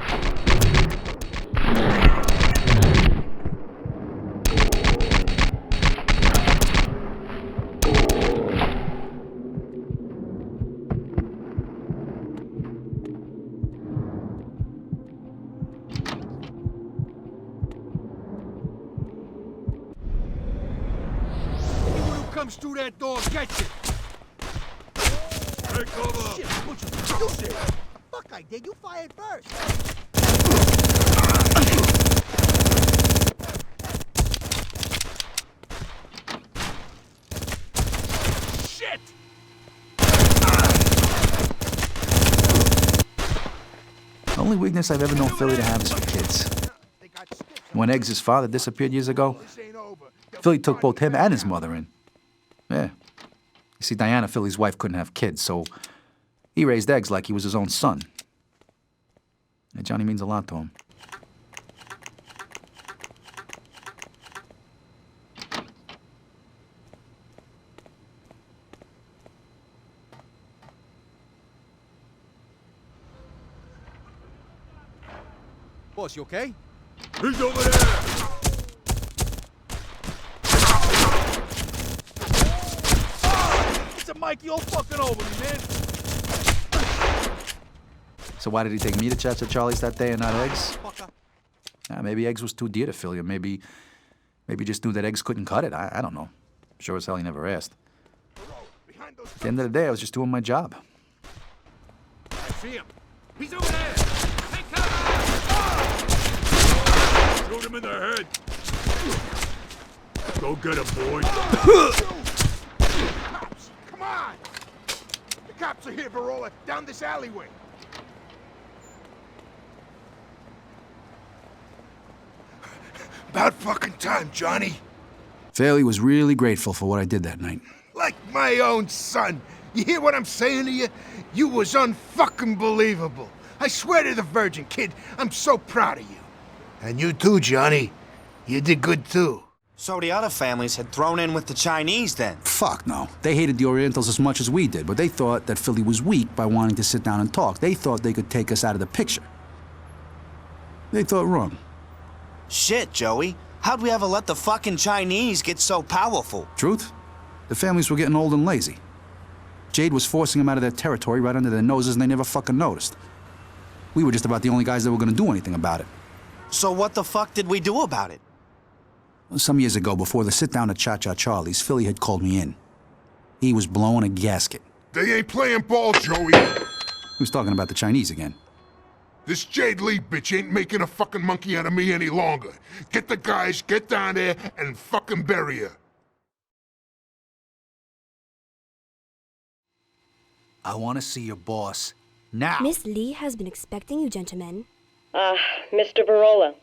F: Anyone who comes through that door gets it.
Q: Take cover.
F: Shit, what you did? Fuck, I did. You fired first.
Q: Shit!
G: The only weakness I've ever known Philly to have is for kids. When Eggs' father disappeared years ago, Philly took both him and his mother in. Yeah. You see, Diana, Philly's wife, couldn't have kids, so he raised Eggs like he was his own son. And Johnny means a lot to him.
F: Boss, you okay?
Q: He's over there!
F: It's a Mikey all fucking over me, man.
G: So why did he take me to church at Charlie's that day and not Eggs? Maybe Eggs was too dear to Philly, or maybe he just knew that Eggs couldn't cut it. I don't know. Sure as hell he never asked. At the end of the day, I was just doing my job.
H: I see him. He's over there. Take cover.
Q: Shoot him in the head. Go get him, boy.
B: Cops! Come on! The cops are here, Varola, down this alleyway.
D: About fucking time, Johnny.
C: Philly was really grateful for what I did that night.
D: Like my own son.
Q: You hear what I'm saying to you? You was unfucking believable. I swear to the Virgin, kid, I'm so proud of you. And you too, Johnny. You did good too.
A: So the other families had thrown in with the Chinese then?
C: Fuck no. They hated the Orientals as much as we did, but they thought that Philly was weak by wanting to sit down and talk. They thought they could take us out of the picture. They thought wrong.
A: Shit, Joey. How'd we ever let the fucking Chinese get so powerful?
C: Truth? The families were getting old and lazy. Jade was forcing them out of their territory right under their noses and they never fucking noticed. We were just about the only guys that were gonna do anything about it.
A: So what the fuck did we do about it?
C: Some years ago, before the sit-down at Cha-Cha Charlie's, Philly had called me in. He was blowing a gasket.
D: They ain't playing ball, Joey.
C: He was talking about the Chinese again.
D: This Jade Lee bitch ain't making a fucking monkey out of me any longer. Get the guys, get down there, and fucking bury her.
G: I want to see your boss now.
S: Miss Lee has been expecting you, gentlemen.
N: Mr. Virola,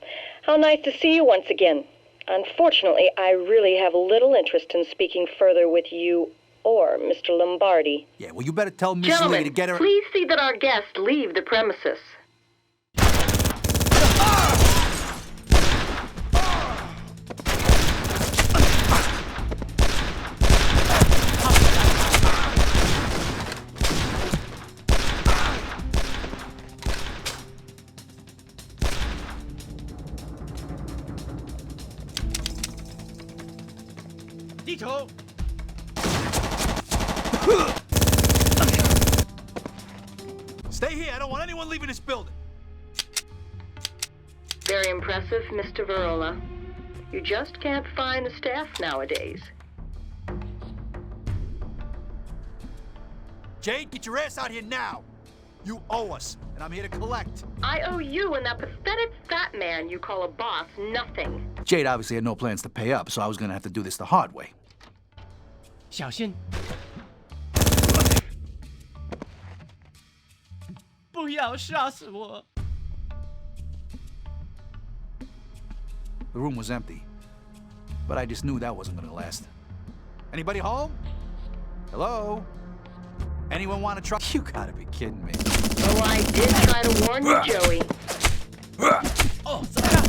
N: how nice to see you once again. Unfortunately, I really have little interest in speaking further with you or Mr. Lombardi.
G: Yeah, well, you better tell Miss Lee
N: Gentlemen,
G: to get her...
N: please see that our guests leave the premises.
F: Dito! Stay here. I don't want anyone leaving this building.
N: Very impressive, Mr. Virola. You just can't find the staff nowadays.
F: Jade, get your ass out here now. You owe us, and I'm here to collect.
N: I owe you and that pathetic fat man you call a boss nothing.
G: Jade obviously had no plans to pay up, so I was gonna have to do this the hard way.
K: 小心！不要杀死我！
G: The room was empty, but I just knew that wasn't gonna last. Anybody home? Hello? Anyone want to try? You gotta be kidding me.
N: Oh, I did try to warn you, Joey.
K: Oh, 怎么样？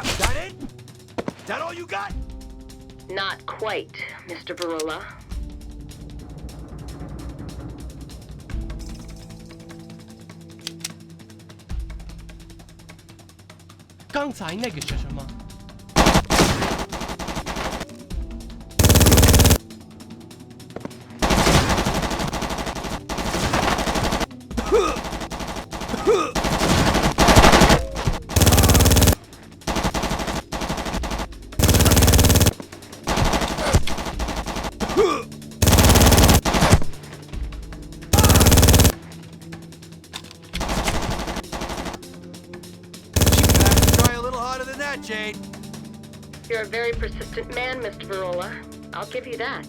F: Is that it? Is that all you got?
N: Not quite, Mr. Virola.
K: 刚才那个是什么？
F: Jade.
N: You're a very persistent man, Mr. Virola. I'll give you that.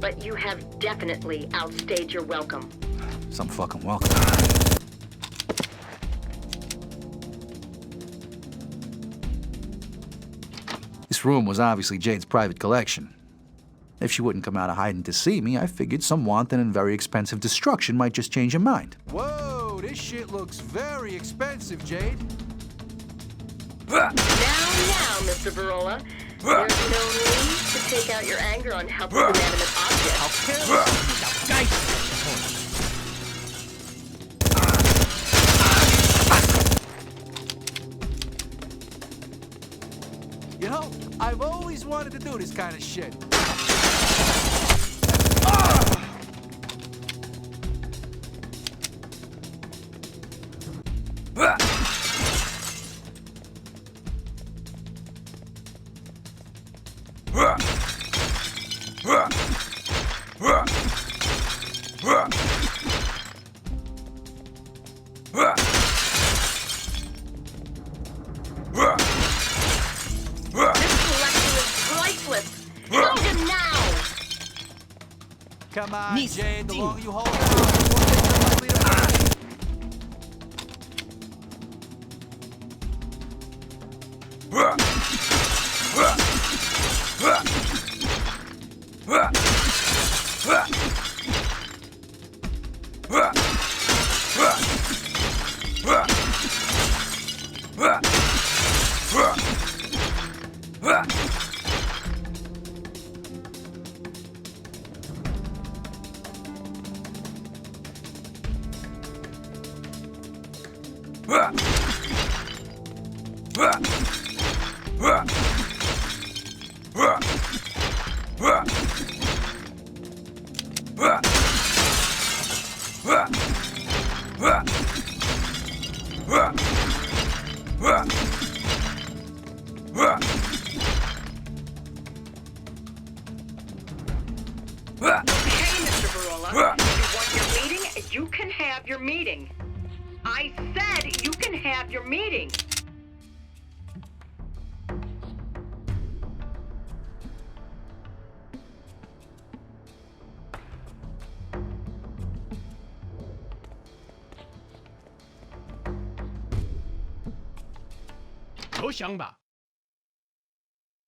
N: But you have definitely outstayed your welcome.
G: Some fucking welcome. This room was obviously Jade's private collection. If she wouldn't come out of hiding to see me, I figured some wanton and very expensive destruction might just change her mind.
F: Whoa, this shit looks very expensive, Jade.
N: Now, Mr. Virola, there's no need to take out your anger on helpless inanimate objects.
F: You know, I've always wanted to do this kind of shit. Come on, Jade, the longer you hold out, the more things are likely to happen.
J: You can have your meeting. I said you can have your meeting.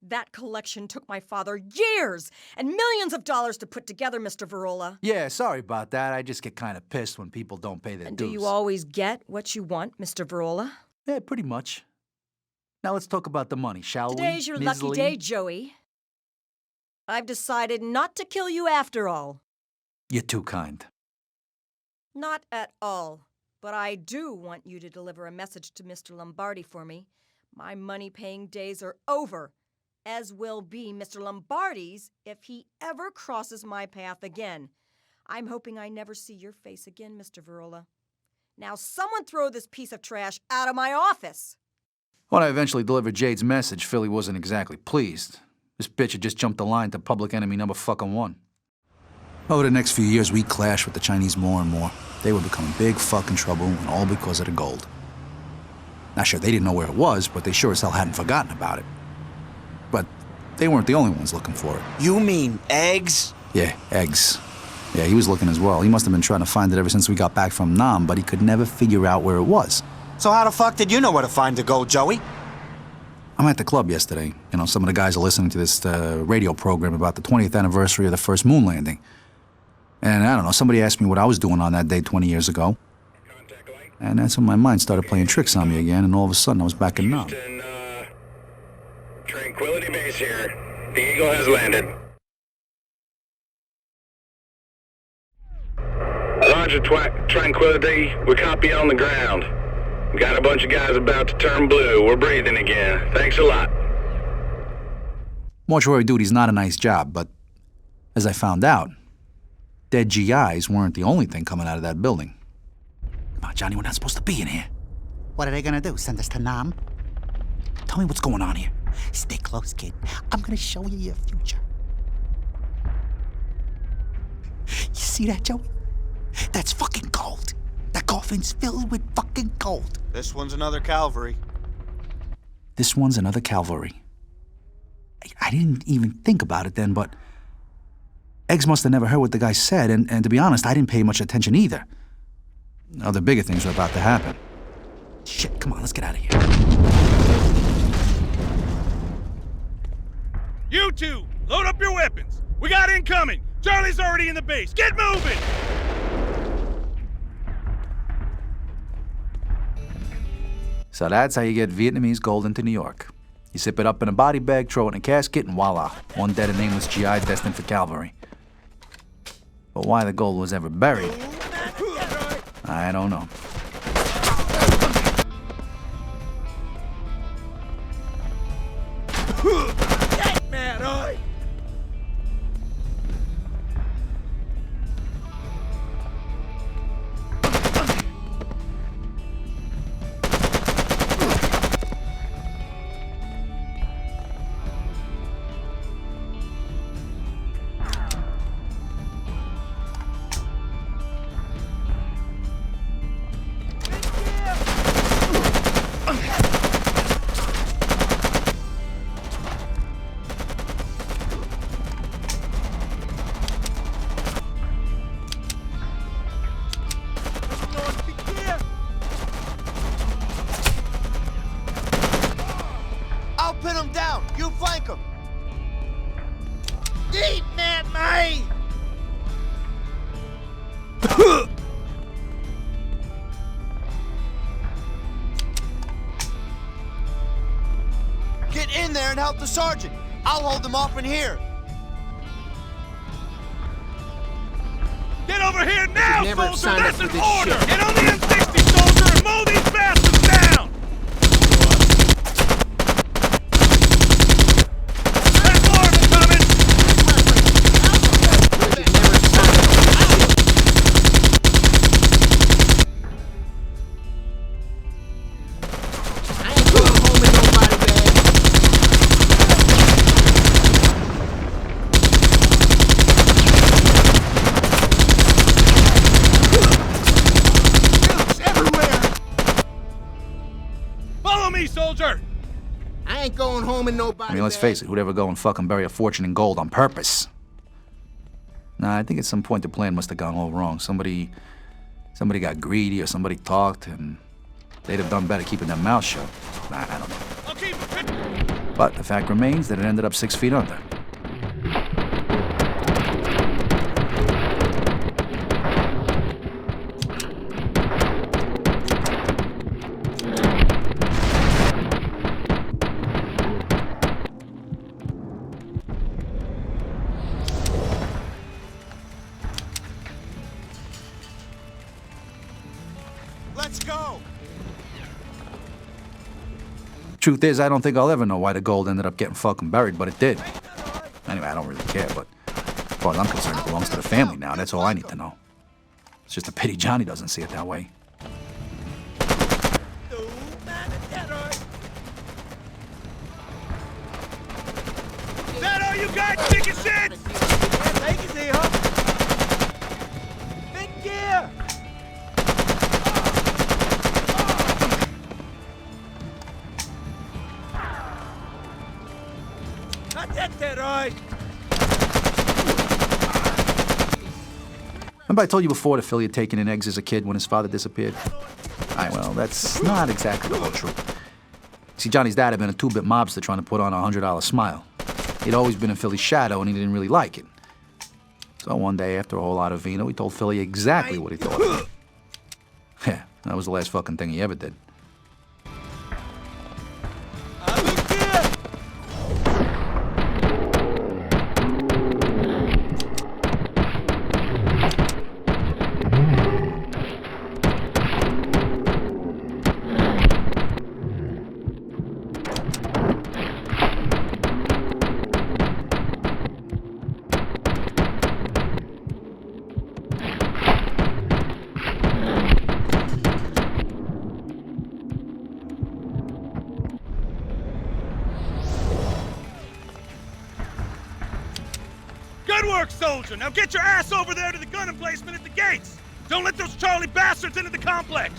N: That collection took my father years and millions of dollars to put together, Mr. Verola.
G: Yeah, sorry about that. I just get kind of pissed when people don't pay their
N: And
G: dues.
N: do you always get what you want, Mr. Verola?
G: Yeah, pretty much. Now let's talk about the money, shall we?
N: Today's your
G: Ms.
N: lucky
G: Lee?
N: day, Joey. I've decided not to kill you after all.
G: You're too kind.
N: Not at all. But I do want you to deliver a message to Mr. Lombardi for me. My money-paying days are over, as will be Mr. Lombardi's if he ever crosses my path again. I'm hoping I never see your face again, Mr. Verola. Now someone throw this piece of trash out of my office!
G: When I eventually delivered Jade's message, Philly wasn't exactly pleased. This bitch had just jumped the line to public enemy number fucking 1.
C: Over the next few years, we clashed with the Chinese more and more. They were becoming big fucking trouble, and all because of the gold. Now, sure, they didn't know where it was, but they sure as hell hadn't forgotten about it. But they weren't the only ones looking for it.
A: You mean eggs?
C: Yeah, eggs. Yeah, he was looking as well. He must have been trying to find it ever since we got back from Nam, but he could never figure out where it was.
A: So how the fuck did you know where to find the gold, Joey?
C: I'm at the club yesterday. You know, some of the guys are listening to this radio program about the 20th anniversary of the first moon landing. And I don't know, somebody asked me what I was doing on that day 20 years ago. And that's when my mind started playing tricks on me again, and all of a sudden I was back in Nam.
I: Tranquility Base here. The Eagle has landed. Roger, Tranquility. We copy on the ground. We got a bunch of guys about to turn blue. We're breathing again. Thanks a lot.
C: Mortuary duty's not a nice job, but as I found out, dead GIs weren't the only thing coming out of that building. Come on, Johnny, we're not supposed to be in here.
T: What are they gonna do, send us to Nam?
C: Tell me what's going on here.
T: Stay close, kid. I'm gonna show you your future. You see that, Joey? That's fucking gold. That coffin's filled with fucking gold.
A: This one's another Calvary.
C: This one's another Calvary. I didn't even think about it then, but Eggs must have never heard what the guy said, and to be honest, I didn't pay much attention either. Other bigger things were about to happen. Shit, come on, let's get out of here.
F: You two, load up your weapons. We got incoming. Charlie's already in the base. Get moving!
G: So that's how you get Vietnamese gold into New York. You sip it up in a body bag, throw it in a casket, and voila, one dead and nameless GI destined for Calvary. But why the gold was ever buried, I don't know.
F: Get mad, oi!
A: I'll pin him down. You flank him.
H: Eat that, mate!
A: Get in there and help the sergeant. I'll hold them off in here.
F: Get over here now,
E: Never
F: soldier!
E: signed
F: That's
E: up
F: an
E: for this
F: order!
E: shit.
F: Get on the M60, soldier, and mow these bastards down!
E: I ain't going home in nobody.
G: I mean, let's face it, who'd ever go and fucking bury a fortune in gold on purpose? Nah, I think at some point the plan must have gone all wrong. Somebody got greedy or somebody talked, and they'd have done better keeping their mouth shut. Nah, I don't know. But the fact remains that it ended up 6 feet under.
B: Let's go!
G: Truth is, I don't think I'll ever know why the gold ended up getting fucking buried, but it did. Anyway, I don't really care, but as far as I'm concerned, it belongs to the family now. That's all I need to know. It's just a pity Johnny doesn't see it that way.
P: Is that all you got, chicken shit?
K: Take it easy, huh? Big gear! Not that, right?
G: Remember I told you before that Philly had taken in eggs as a kid when his father disappeared? Aye, well, that's not exactly the whole truth. See, Johnny's dad had been a two-bit mobster trying to put on a $100 smile. He'd always been in Philly's shadow, and he didn't really like it. So one day, after a whole lot of vino, he told Philly exactly what he thought of him. Yeah, that was the last fucking thing he ever did.
P: Good work, soldier! Now get your ass over there to the gun emplacement at the gates! Don't let those Charlie bastards into the complex!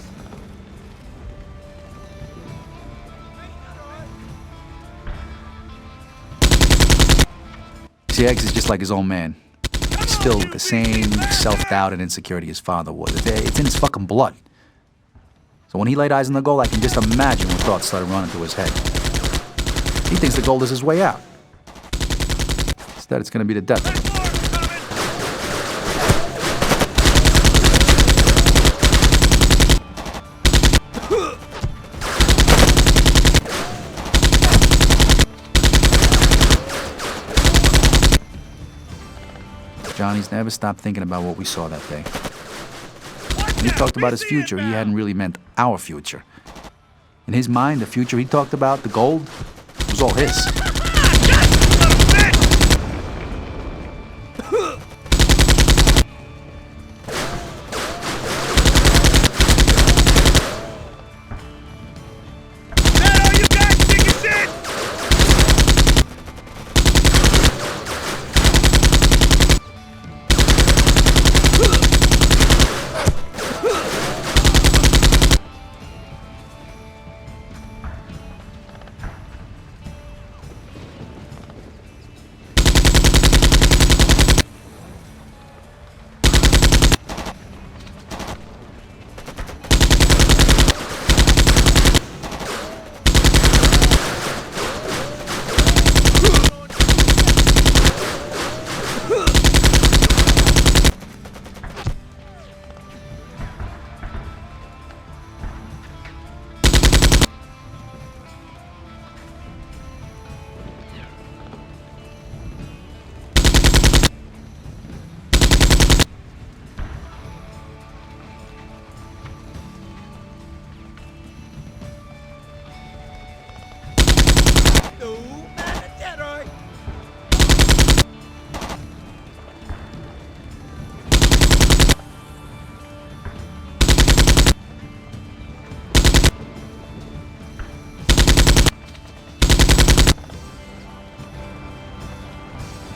G: See, Eggs is just like his old man. He's filled with the same self-doubt and insecurity his father was. It's in his fucking blood. So when he laid eyes on the gold, I can just imagine what thoughts started running through his head. He thinks the gold is his way out. Instead, it's gonna be the death of him. Johnny's never stopped thinking about what we saw that day. When he talked about his future, he hadn't really meant our future. In his mind, the future he talked about, the gold, was all his.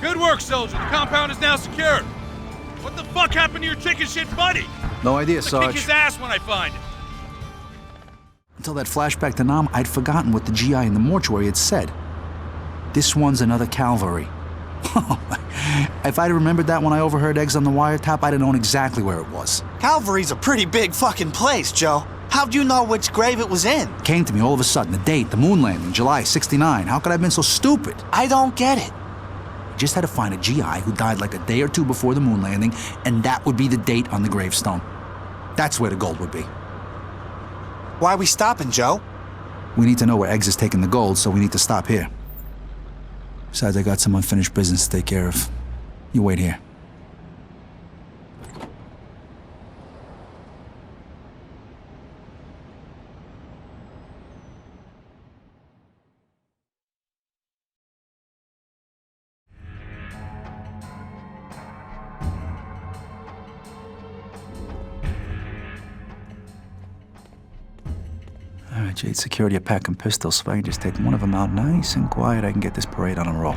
F: Good work, soldier. The compound is now secured. What the fuck happened to your chicken shit buddy?
G: No idea,
F: I'll
G: Sarge.
F: kick his ass when I find him.
C: Until that flashback to Nam, I'd forgotten what the GI in the mortuary had said. This one's another Calvary. If I'd remembered that when I overheard eggs on the wiretap, I'd have known exactly where it was.
A: Calvary's a pretty big fucking place, Joe. How'd you know which grave it was in?
C: Came to me all of a sudden, the date, the moon landing, July '69. How could I have been so stupid?
A: I don't get it.
C: I just had to find a GI who died like a day or two before the moon landing, and that would be the date on the gravestone. That's where the gold would be.
A: Why are we stopping, Joe?
C: We need to know where Eggs is taking the gold, so we need to stop here. Besides, I got some unfinished business to take care of. You wait here. All right, Jade Security are packing pistols, so if I can just take one of them out nice and quiet, I can get this parade on a roll.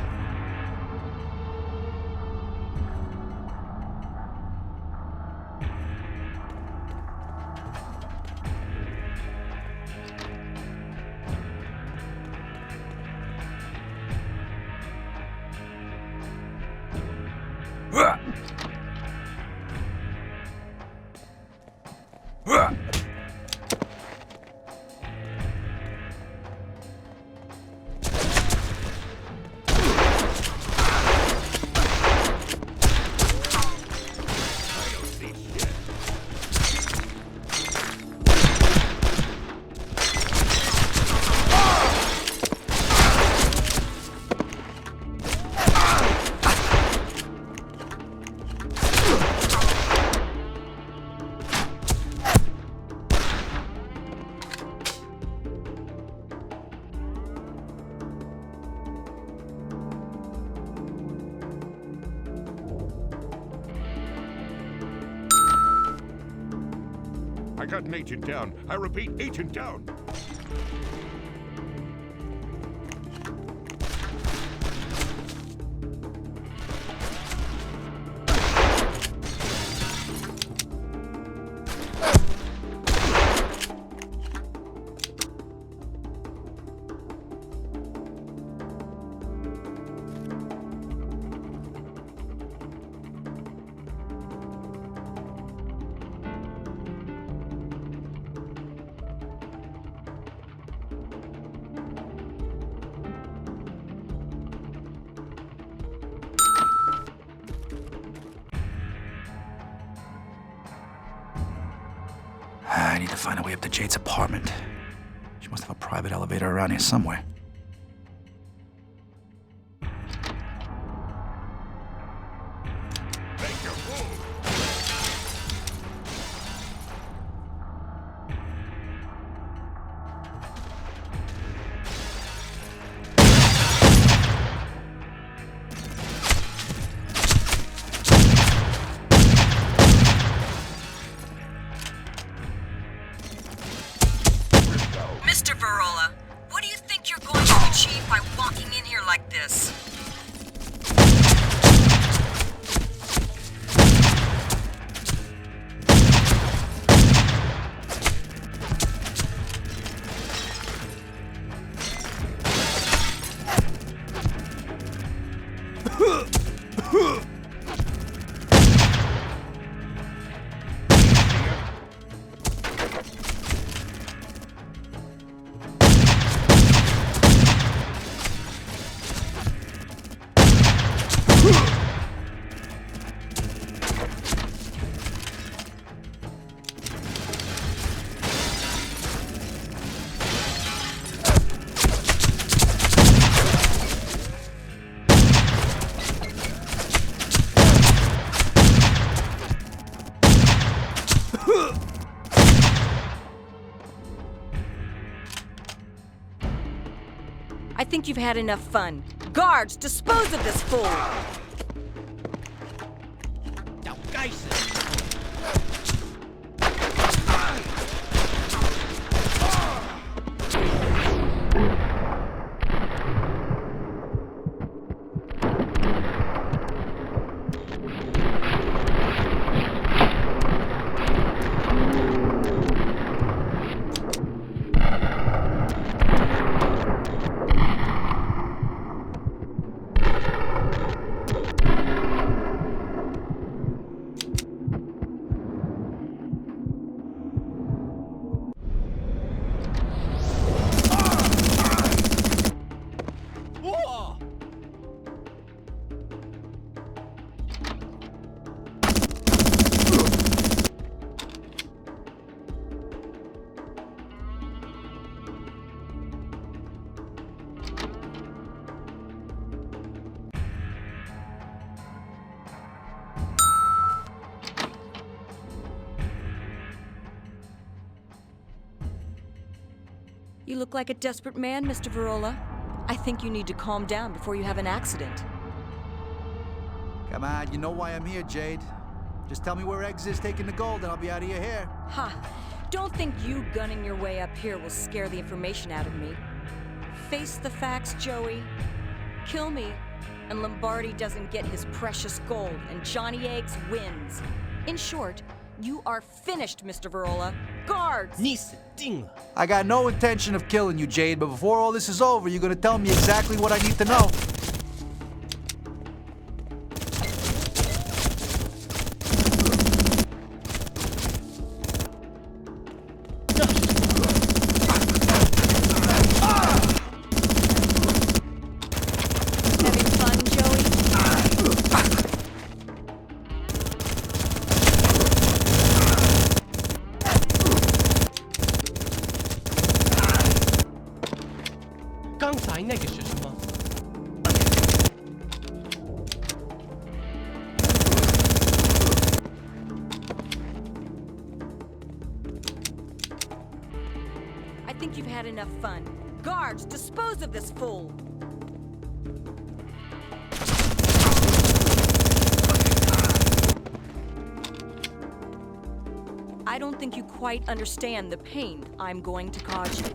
U: I got an agent down. I repeat, agent down.
C: I need to find a way up to Jade's apartment. She must have a private elevator around here somewhere.
N: Mr. Verola, what do you think you're going to achieve by walking in here like this? I think you've had enough fun. Guards, dispose of this fool!
H: Now, Geisen!
N: You look like a desperate man, Mr. Verola. I think you need to calm down before you have an accident.
G: Come on, you know why I'm here, Jade. Just tell me where Eggs is taking the gold and I'll be out of your hair.
N: Ha! Don't think you gunning your way up here will scare the information out of me. Face the facts, Joey. Kill me, and Lombardi doesn't get his precious gold, and Johnny Eggs wins. In short, you are finished, Mr. Verola. Guards!
G: I got no intention of killing you, Jade, but before all this is over, you're gonna tell me exactly what I need to know.
N: I think you've had enough fun. Guards, dispose of this fool! I don't think you quite understand the pain I'm going to cause you.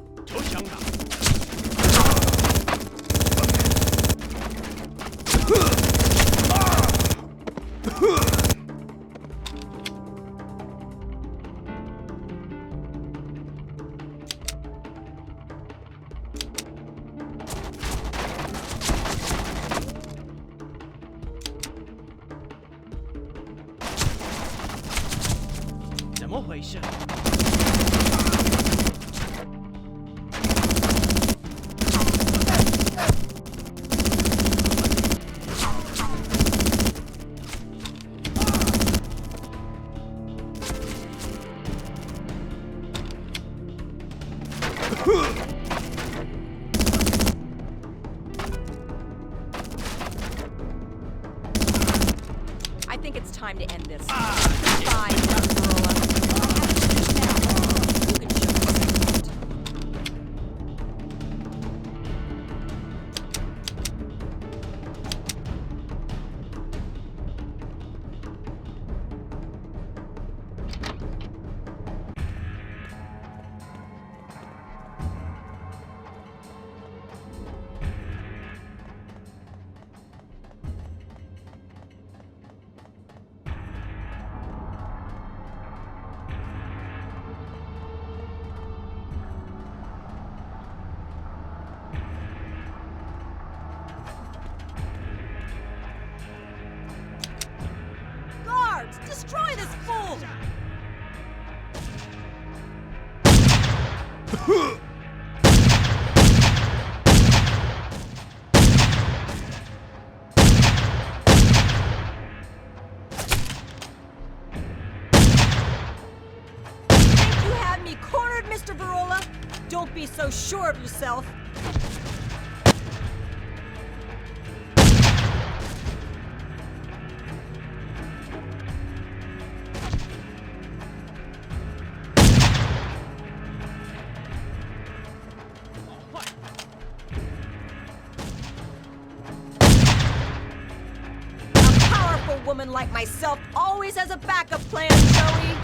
N: I think it's time to end this. Goodbye, Mr. Verola. You can show us. Destroy this fool! Think you have me cornered, Mr. Verola? Don't be so sure of yourself. A woman like myself always has a backup plan, Joey.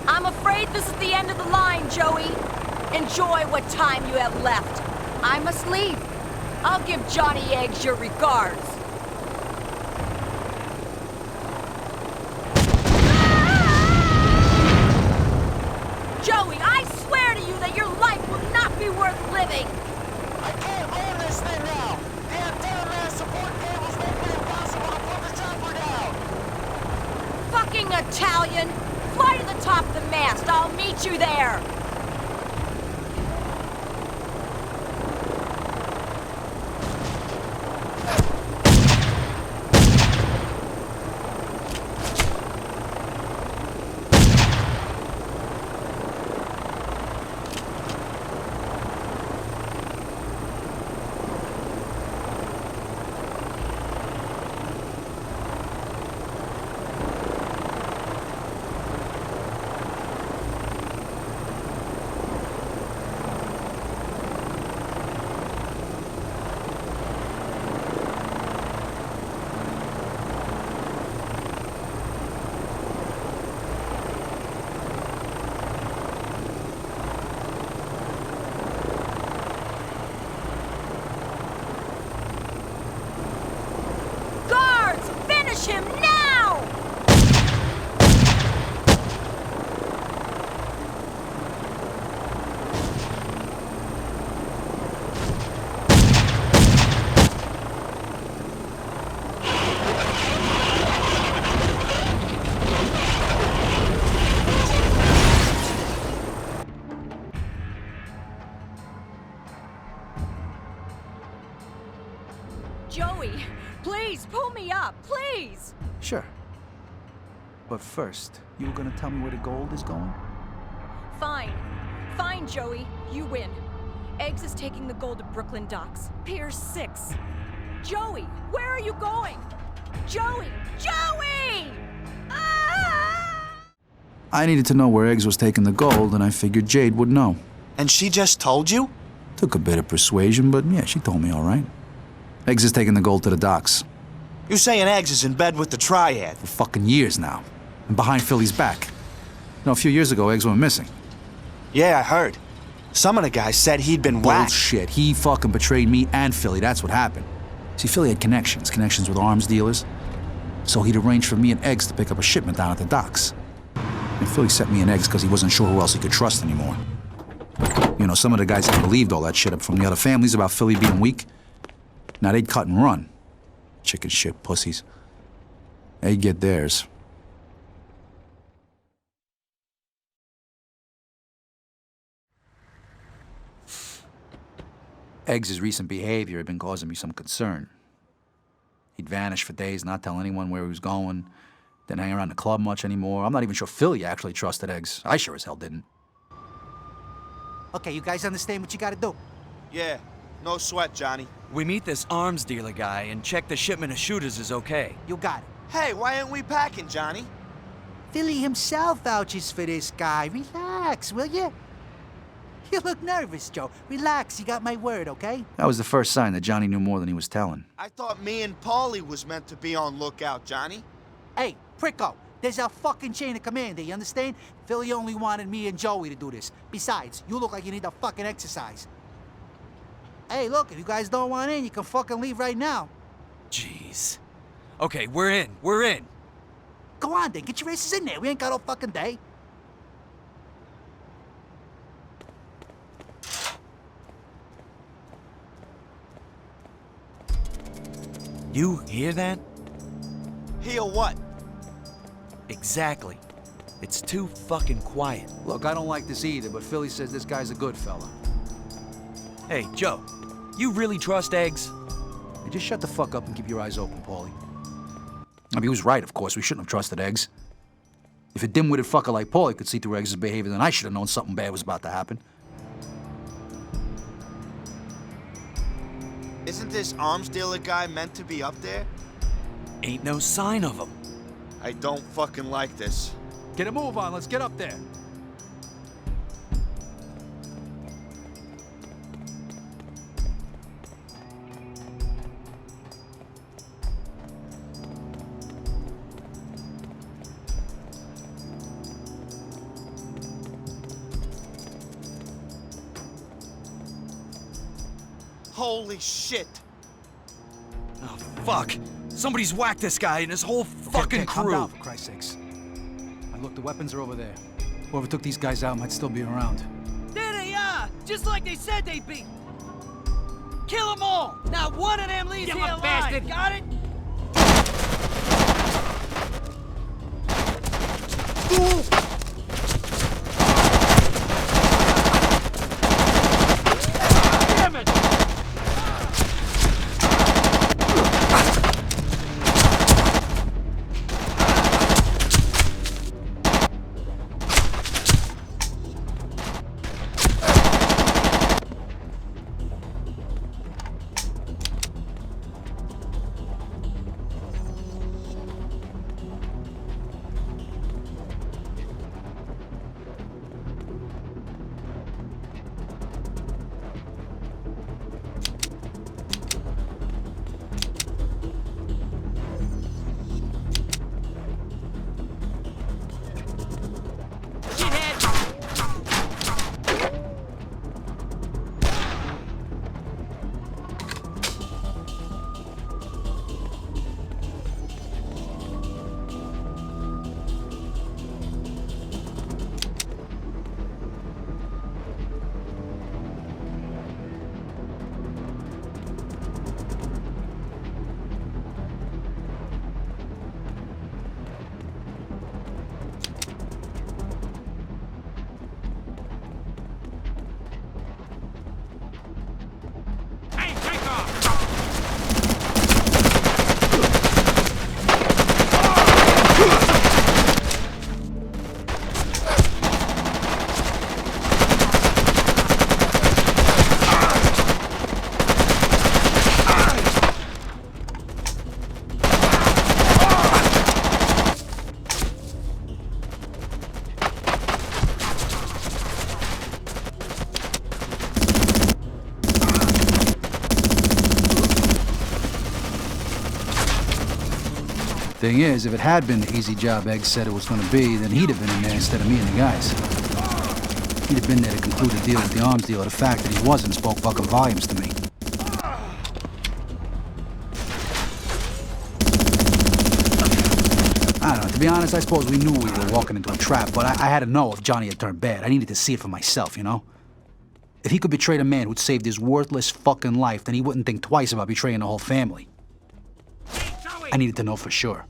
N: I'm afraid this is the end of the line, Joey. Enjoy what time you have left. I must leave. I'll give Johnny Eggs your regards. Joey, I swear to you that your life will not be worth living.
K: I can't hold this
M: this thing now! The antenna mass support cables make it impossible to put the chopper down!
N: Fucking Italian! Fly to the top of the mast. I'll meet you there. Him now! Joey, please pull me up, please!
G: Sure. But first, you were gonna tell me where the gold is going?
N: Fine. Fine, Joey. You win. Eggs is taking the gold to Brooklyn Docks. Pier 6. Joey, where are you going? Joey! Joey! Ah!
C: I needed to know where Eggs was taking the gold, and I figured Jade would know.
A: And she just told you?
C: Took a bit of persuasion, but yeah, she told me all right. Eggs is taking the gold to the docks.
A: You're saying Eggs is in bed with the Triad?
C: For fucking years now. And behind Philly's back. You know, a few years ago, Eggs went missing.
A: Yeah, I heard. Some of the guys said he'd been whacked.
C: Bullshit. He fucking betrayed me and Philly. That's what happened. See, Philly had connections with arms dealers. So he'd arranged for me and Eggs to pick up a shipment down at the docks. And Philly sent me and Eggs because he wasn't sure who else he could trust anymore. You know, some of the guys had believed all that shit up from the other families about Philly being weak. Now they'd cut and run. Chicken shit pussies. They'd get theirs. Eggs' recent behavior had been causing me some concern. He'd vanish for days, not tell anyone where he was going. Didn't hang around the club much anymore. I'm not even sure Philly actually trusted Eggs. I sure as hell didn't.
T: Okay, you guys understand what you gotta do?
A: Yeah, no sweat, Johnny.
V: We meet this arms dealer guy and check the shipment of shooters is okay.
T: You got it.
A: Hey, why aren't we packing, Johnny?
T: Philly himself vouches for this guy. Relax, will you? You look nervous, Joe. Relax, you got my word, okay?
G: That was the first sign that Johnny knew more than he was telling.
A: I thought me and Paulie was meant to be on lookout, Johnny.
T: Hey, Pricko, there's a fucking chain of command here, you understand? Philly only wanted me and Joey to do this. Besides, you look like you need a fucking exercise. Hey, look, if you guys don't want in, you can fucking leave right now.
V: Jeez. Okay, we're in. We're in.
T: Go on, then. Get your asses in there. We ain't got all fucking day.
V: You hear that?
A: Hear what?
V: Exactly. It's too fucking quiet.
G: Look, I don't like this either, but Philly says this guy's a good fella.
V: Hey, Joe, you really trust Eggs?
G: Hey, just shut the fuck up and keep your eyes open, Paulie. I mean, he was right, of course. We shouldn't have trusted Eggs. If a dim-witted fucker like Paulie could see through Eggs' behavior, then I should have known something bad was about to happen.
A: Isn't this arms dealer guy meant to be up there?
V: Ain't no sign of him.
A: I don't fucking like this.
G: Get a move on. Let's get up there.
A: Holy shit!
V: Oh, fuck. Somebody's whacked this guy and his whole fucking
G: okay,
V: crew.
G: Calm down, for Christ's sakes. Now, look, the weapons are over there. Whoever took these guys out might still be around.
K: There they are! Just like they said they'd be! Kill them all! Not one of them leaves here alive! Bastard. Got it?
H: Damn it!
C: Thing is, if it had been the easy job Eggs said it was going to be, then he'd have been in there instead of me and the guys. He'd have been there to conclude the deal with the arms dealer. The fact that he wasn't spoke fucking volumes to me. I don't know, to be honest, I suppose we knew we were walking into a trap, but I had to know if Johnny had turned bad. I needed to see it for myself, you know? If he could betray the man who'd saved his worthless fucking life, then he wouldn't think twice about betraying the whole family. I needed to know for sure.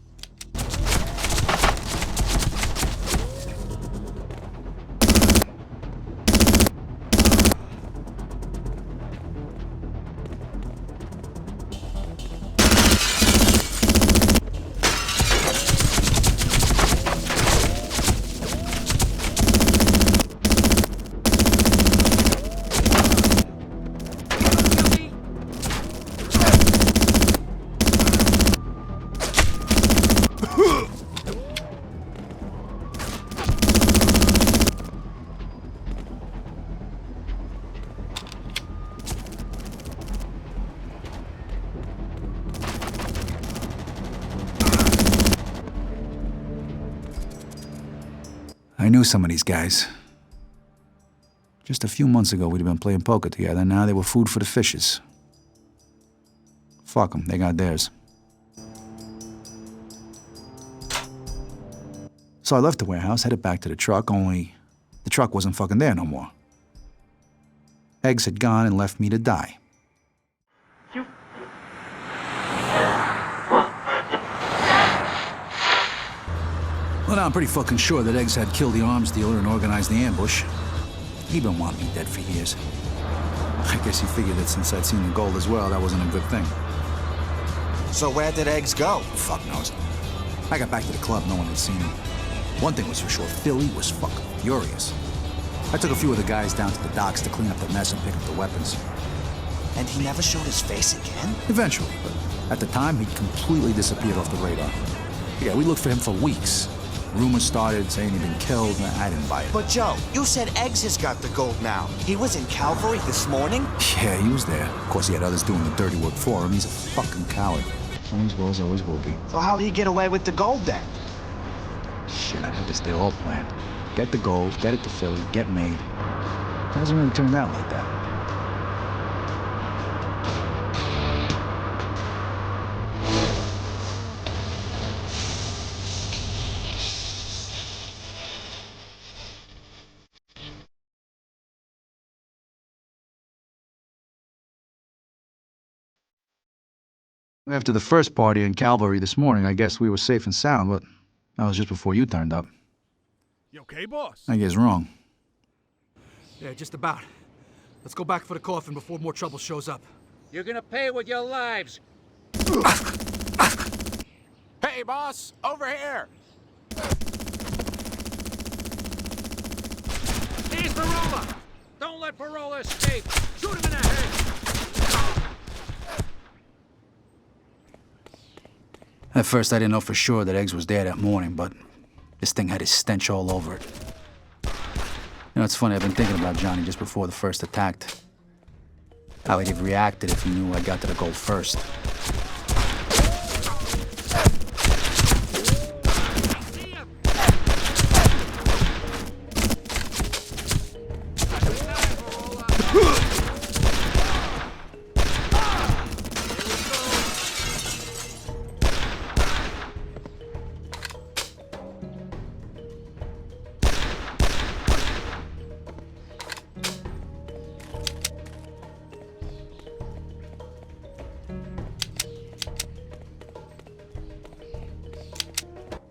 C: I knew some of these guys. Just a few months ago, we'd have been playing poker together, and now they were food for the fishes. Fuck them, they got theirs. So I left the warehouse, headed back to the truck, only the truck wasn't fucking there no more. Eggs had gone and left me to die. Well, now I'm pretty fucking sure that Eggs had killed the arms dealer and organized the ambush. He'd been wanting me dead for years. I guess he figured that since I'd seen the gold as well, that wasn't a good thing.
A: So where did Eggs go?
C: Fuck knows. I got back to the club, no one had seen him. One thing was for sure, Philly was fucking furious. I took a few of the guys down to the docks to clean up the mess and pick up the weapons.
A: And he never showed his face again?
C: Eventually, but at the time, he'd completely disappeared off the radar. Yeah, we looked for him for weeks. Rumors started saying he'd been killed, and I didn't buy it.
A: But Joe, you said Eggs has got the gold now. He was in Calvary this morning?
C: Yeah, he was there. Of course, he had others doing the dirty work for him. He's a fucking coward. Always was, always will be.
A: So how'd he get away with the gold then?
C: Shit, I had this deal all planned. Get the gold, get it to Philly, get made. It hasn't really turned out like that.
G: After the first party in Calvary this morning, I guess we were safe and sound, but that was just before you turned up.
F: You okay, boss?
G: I guess wrong.
V: Yeah, just about. Let's go back for the coffin before more trouble shows up.
H: You're gonna pay with your lives.
L: Hey, boss, over here.
H: Here's Parola. Don't let Parola escape. Shoot him in the head.
G: At first, I didn't know for sure that Eggs was there that morning, but this thing had his stench all over it. You know, it's funny, I've been thinking about Johnny just before the first attack. How he'd have reacted if he knew I got to the gold first.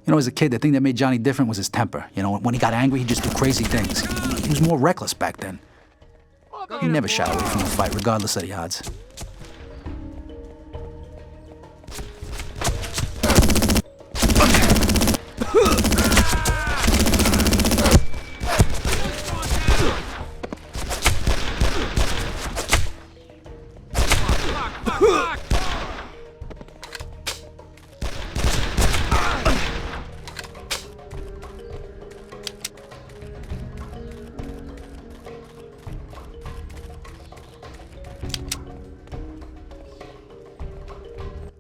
G: You know, as a kid, the thing that made Johnny different was his temper. You know, when he got angry, he'd just do crazy things. He was more reckless back then. He never shied away from a fight, regardless of the odds.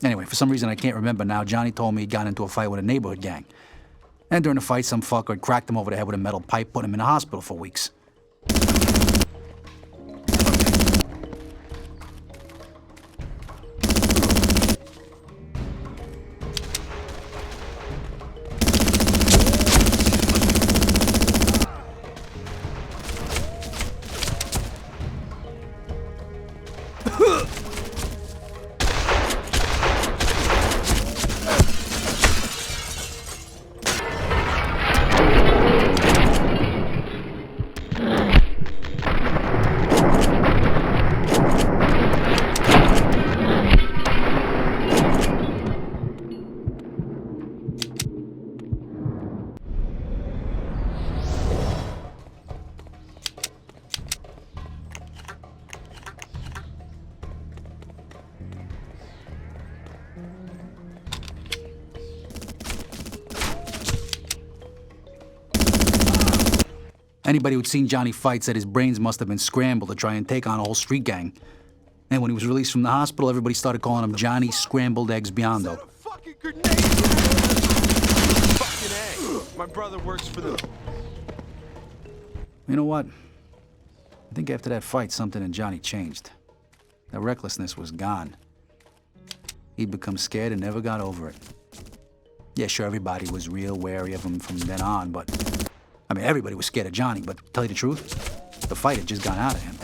G: Anyway, for some reason I can't remember now, Johnny told me he'd gotten into a fight with a neighborhood gang. And during the fight, some fucker had cracked him over the head with a metal pipe, put him in the hospital for weeks. Anybody who'd seen Johnny fight said his brains must have been scrambled to try and take on a whole street gang. And when he was released from the hospital, everybody started calling him Johnny Scrambled Eggs Biondo.
L: Fucking A. My brother works for them.
G: You know what? I think after that fight, something in Johnny changed. The recklessness was gone. He'd become scared and never got over it. Yeah, sure, everybody was real wary of him from then on, but... I mean, everybody was scared of Johnny, but to tell you the truth, the fight had just gone out of him.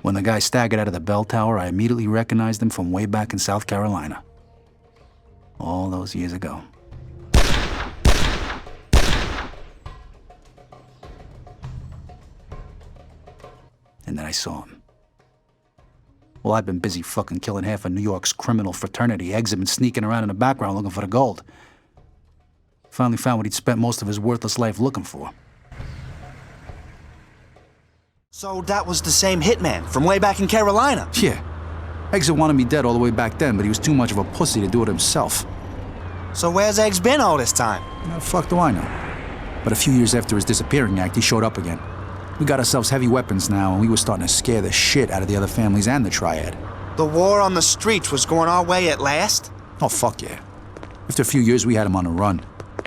G: When the guy staggered out of the bell tower, I immediately recognized him from way back in South Carolina. All those years ago. And then I saw him. Well, I've been busy fucking killing half of New York's criminal fraternity. Eggs have been sneaking around in the background looking for the gold. Finally found what he'd spent most of his worthless life looking for.
A: So that was the same hitman from way back in Carolina?
G: Yeah. Eggs had wanted me dead all the way back then, but he was too much of a pussy to do it himself.
A: So where's Eggs been all this time?
G: How the fuck do I know? But a few years after his disappearing act, he showed up again. We got ourselves heavy weapons now, and we were starting to scare the shit out of the other families and the Triad.
A: The war on the streets was going our way at last?
G: Oh, fuck yeah. After a few years, we had him on the run.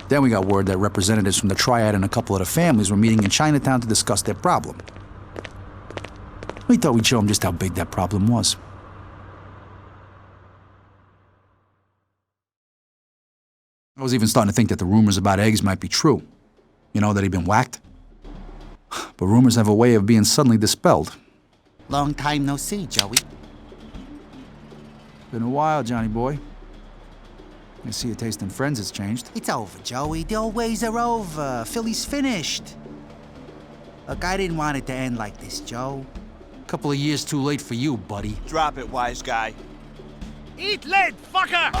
G: Then we got word that representatives from the Triad and a couple of the families were meeting in Chinatown to discuss their problem. We thought we'd show them just how big that problem was. I was even starting to think that the rumors about Eggs might be true. You know, that he'd been whacked? But rumors have a way of being suddenly dispelled.
T: Long time no see, Joey.
G: Been a while, Johnny boy. I see your taste in friends has changed.
T: It's over, Joey. The old ways are over. Philly's finished. Look, I didn't want it to end like this, Joe.
G: Couple of years too late for you, buddy.
A: Drop it, wise guy.
H: Eat lead, fucker!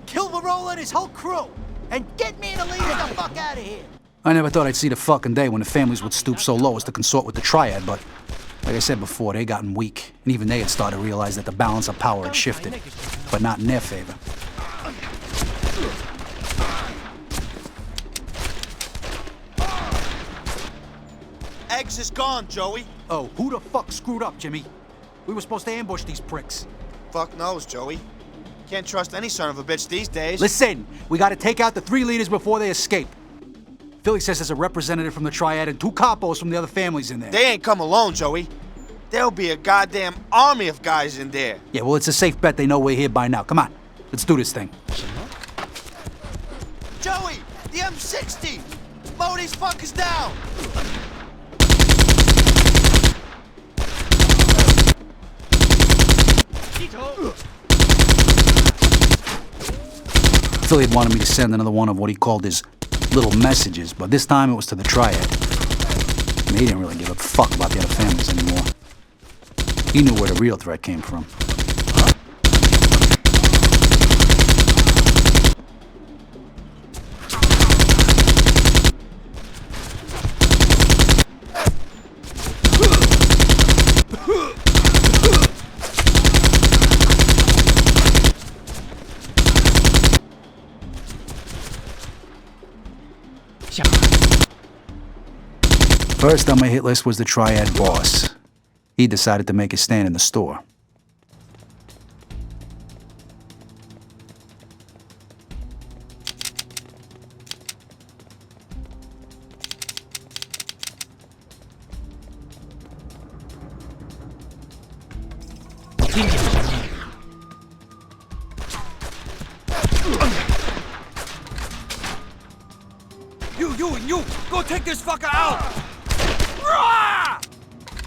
T: Kill Virola and his whole crew, and get me and Alina the fuck out of here.
G: I never thought I'd see the fucking day when the families would stoop so low as to consort with the Triad, but like I said before, they gotten weak, and even they had started to realize that the balance of power had shifted, but not in their favor.
A: Eggs is gone, Joey.
G: Oh, who the fuck screwed up, Jimmy? We were supposed to ambush these pricks.
A: Fuck knows, Joey. Can't trust any son of a bitch these days.
G: Listen, we gotta take out the 3 leaders before they escape. Philly says there's a representative from the Triad and 2 capos from the other families in there.
A: They ain't come alone, Joey. There'll be a goddamn army of guys in there.
G: Yeah, well, it's a safe bet they know we're here by now. Come on, let's do this thing.
A: Joey, the M60! Mow these fuckers down!
G: Philly had wanted me to send another one of what he called his little messages, but this time it was to the Triad. I mean, he didn't really give a fuck about the other families anymore. He knew where the real threat came from. First on my hit list was the Triad boss. He decided to make a stand in the store.
F: You and you, go take this fucker out! Rah!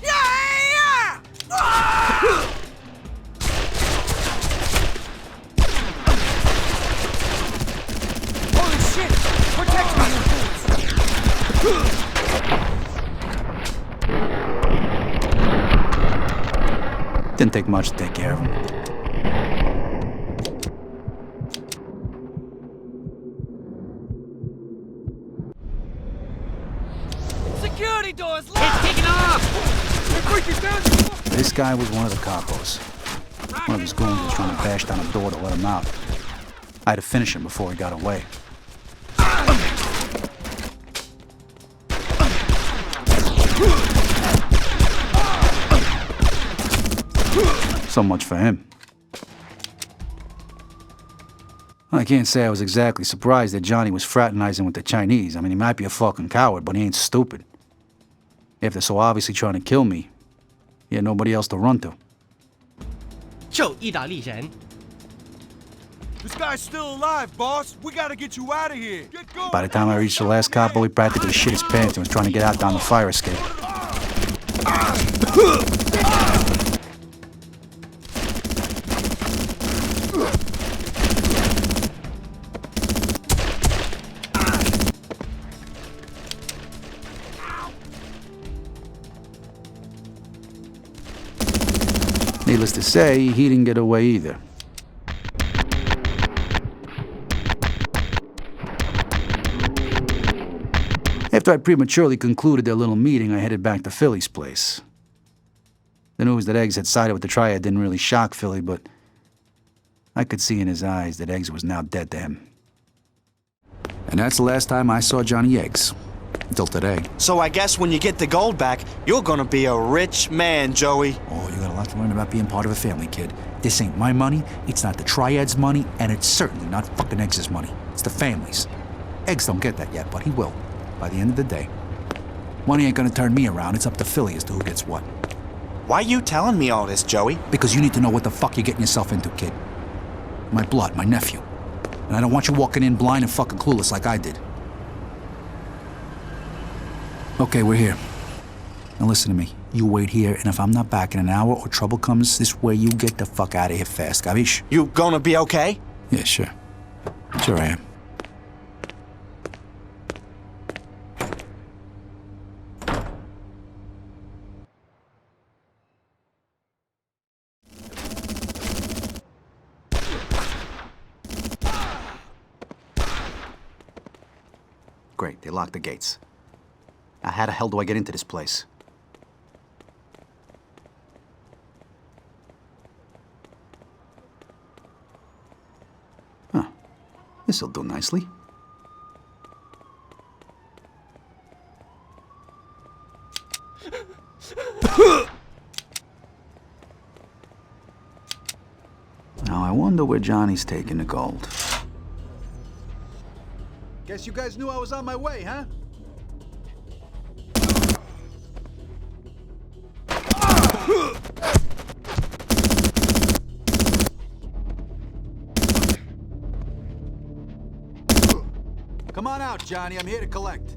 F: Yeah! Ah! Holy shit! Protect
G: me! Didn't take much to take care of him.
F: Security doors locked! It's taking off!
G: This guy was one of the capos. One of his goons was trying to bash down a door to let him out. I had to finish him before he got away. So much for him. I can't say I was exactly surprised that Johnny was fraternizing with the Chinese. I mean, he might be a fucking coward, but he ain't stupid. If they're so obviously trying to kill me, he had nobody else to run to.
F: This guy's still alive, boss. We gotta get you out of here. Get going.
G: By the time I reached the last capo, he practically shit his pants and was trying to get out down the fire escape. Needless to say, he didn't get away either. After I prematurely concluded their little meeting, I headed back to Philly's place. The news that Eggs had sided with the Triad didn't really shock Philly, but I could see in his eyes that Eggs was now dead to him. And that's the last time I saw Johnny Eggs. Until today.
A: So I guess when you get the gold back, you're gonna be a rich man, Joey.
C: Oh, you got a lot to learn about being part of a family, kid. This ain't my money, it's not the Triad's money, and it's certainly not fucking Eggs' money. It's the family's. Eggs don't get that yet, but he will. By the end of the day. Money ain't gonna turn me around, it's up to Philly as to who gets what.
A: Why are you telling me all this, Joey?
C: Because you need to know what the fuck you're getting yourself into, kid. My blood, my nephew. And I don't want you walking in blind and fucking clueless like I did. Okay, we're here. Now listen to me. You wait here, and if I'm not back in an hour or trouble comes this way, you get the fuck out of here fast, Gavish?
A: You gonna be okay?
C: Yeah, sure. Sure I am.
G: Great, they locked the gates. Now, how the hell do I get into this place? Huh. This'll do nicely. Now, I wonder where Johnny's taking the gold.
V: Guess you guys knew I was on my way, huh? Come on out, Johnny. I'm here to collect.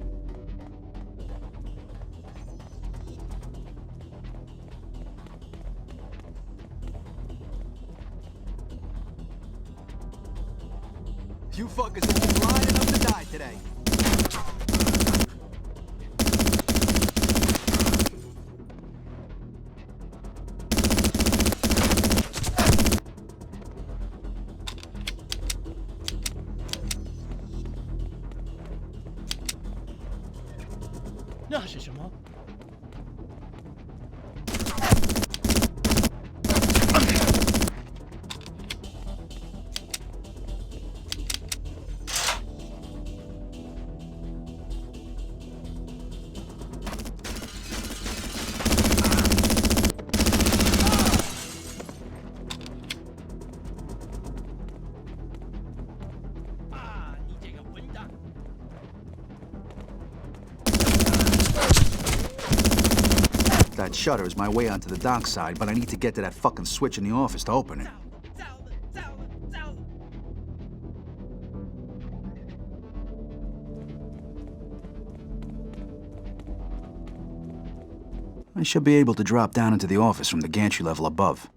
V: You fuckers have been blind enough to die today.
G: That shutter is my way onto the dockside, but I need to get to that fucking switch in the office to open it. I should be able to drop down into the office from the gantry level above.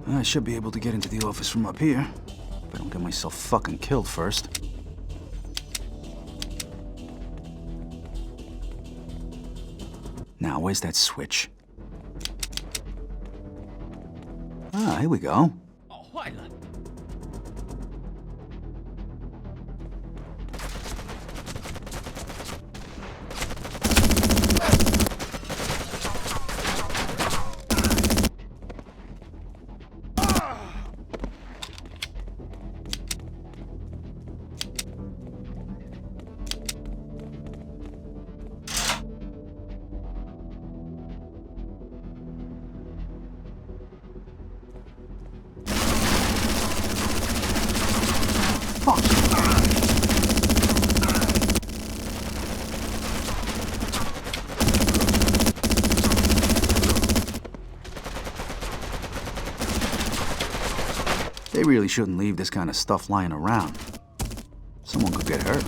G: I should be able to get into the office from up here, if I don't get myself fucking killed first. Now, where's that switch? Ah, here we go. They really shouldn't leave this kind of stuff lying around. Someone could get hurt.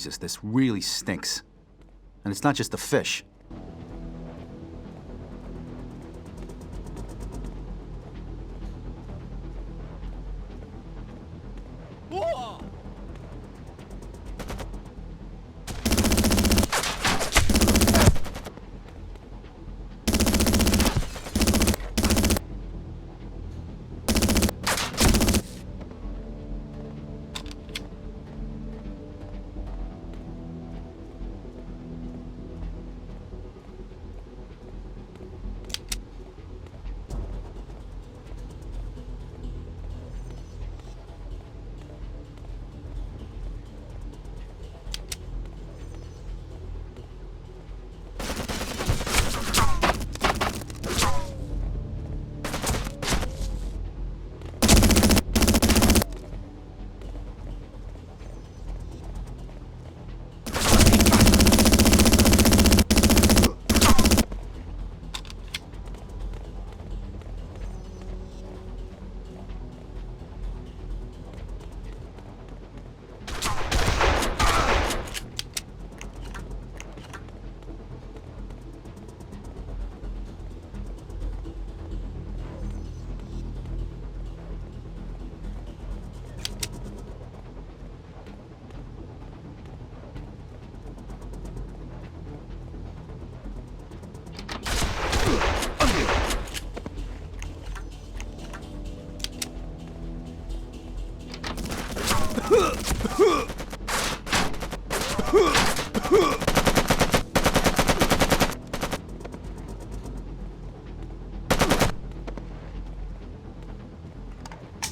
G: Jesus, this really stinks. And it's not just the fish.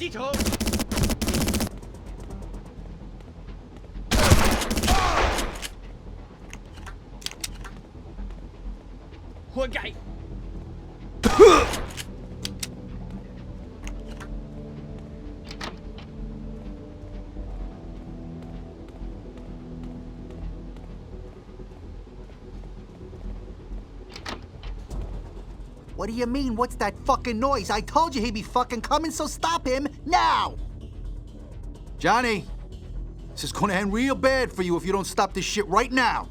K: Tito! 活该！
T: What do you mean, what's that fucking noise? I told you he'd be fucking coming, so stop him now!
C: Johnny, this is gonna end real bad for you if you don't stop this shit right now.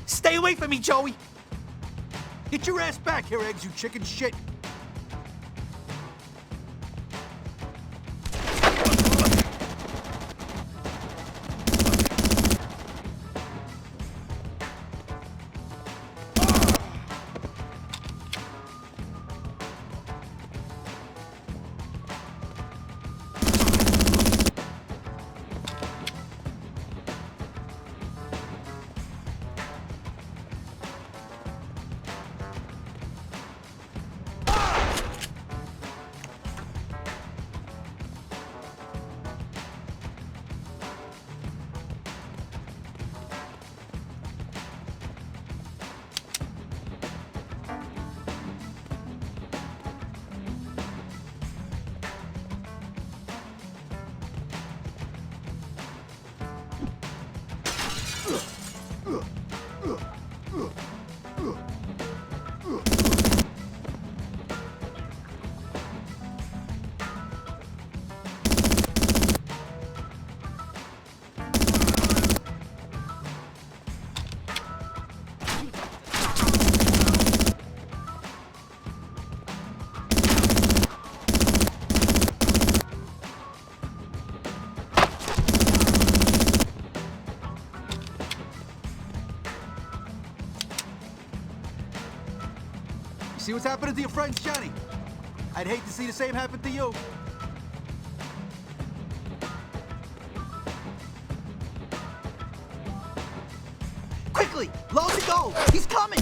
T: Stay away from me, Joey! Get your ass back here, Eggs, you chicken shit! See what's happening to your friends, Johnny? I'd hate to see the same happen to you. Quickly! Load the gold! He's coming!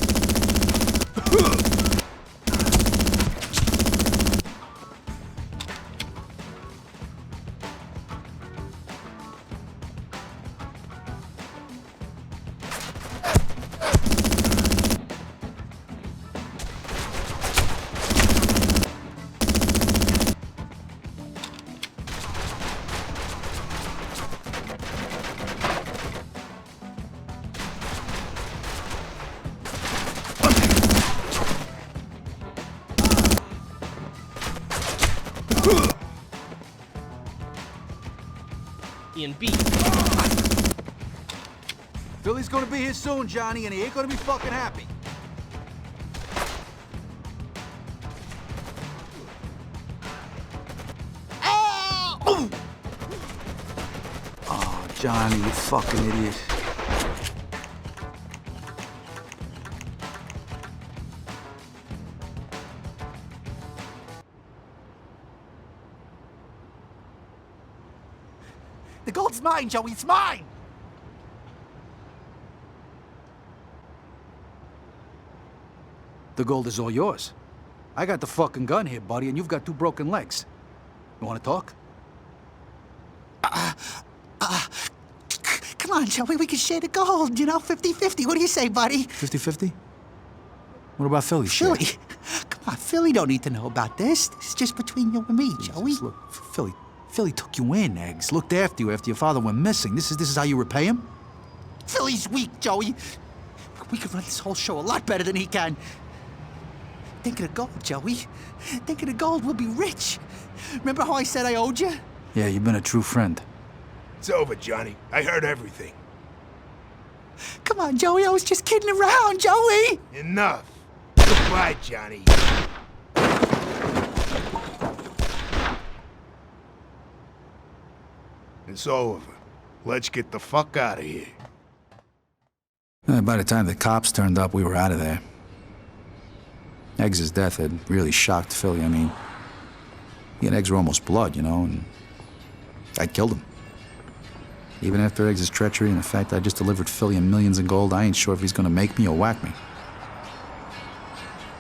E: In B.
C: Philly's gonna be here soon, Johnny, and he ain't gonna be fucking happy. Oh, Johnny, you fucking idiot.
T: The gold's mine, Joey. It's mine.
G: The gold is all yours. I got the fucking gun here, buddy, and you've got 2 broken legs. You want to talk?
T: Come on, Joey. We can share the gold, 50-50. What do you say, buddy?
G: 50-50? What about Philly?
T: Philly? Come on, Philly don't need to know about this. This is just between you and me, Joey.
G: Look, Philly took you in, Eggs. Looked after you after your father went missing. This is how you repay him?
T: Philly's weak, Joey. We could run this whole show a lot better than he can. Think of the gold, Joey. Think of the gold. We'll be rich. Remember how I said I owed you?
G: Yeah, you've been a true friend.
Q: It's over, Johnny. I heard everything.
T: Come on, Joey. I was just kidding around, Joey.
Q: Enough. Goodbye, Johnny. It's over. Let's get the fuck out of here.
G: By the time the cops turned up, we were out of there. Eggs' death had really shocked Philly. I mean, he and Eggs were almost blood, and I killed him. Even after Eggs' treachery and the fact I just delivered Philly millions in gold, I ain't sure if he's gonna make me or whack me.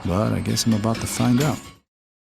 G: But I guess I'm about to find out.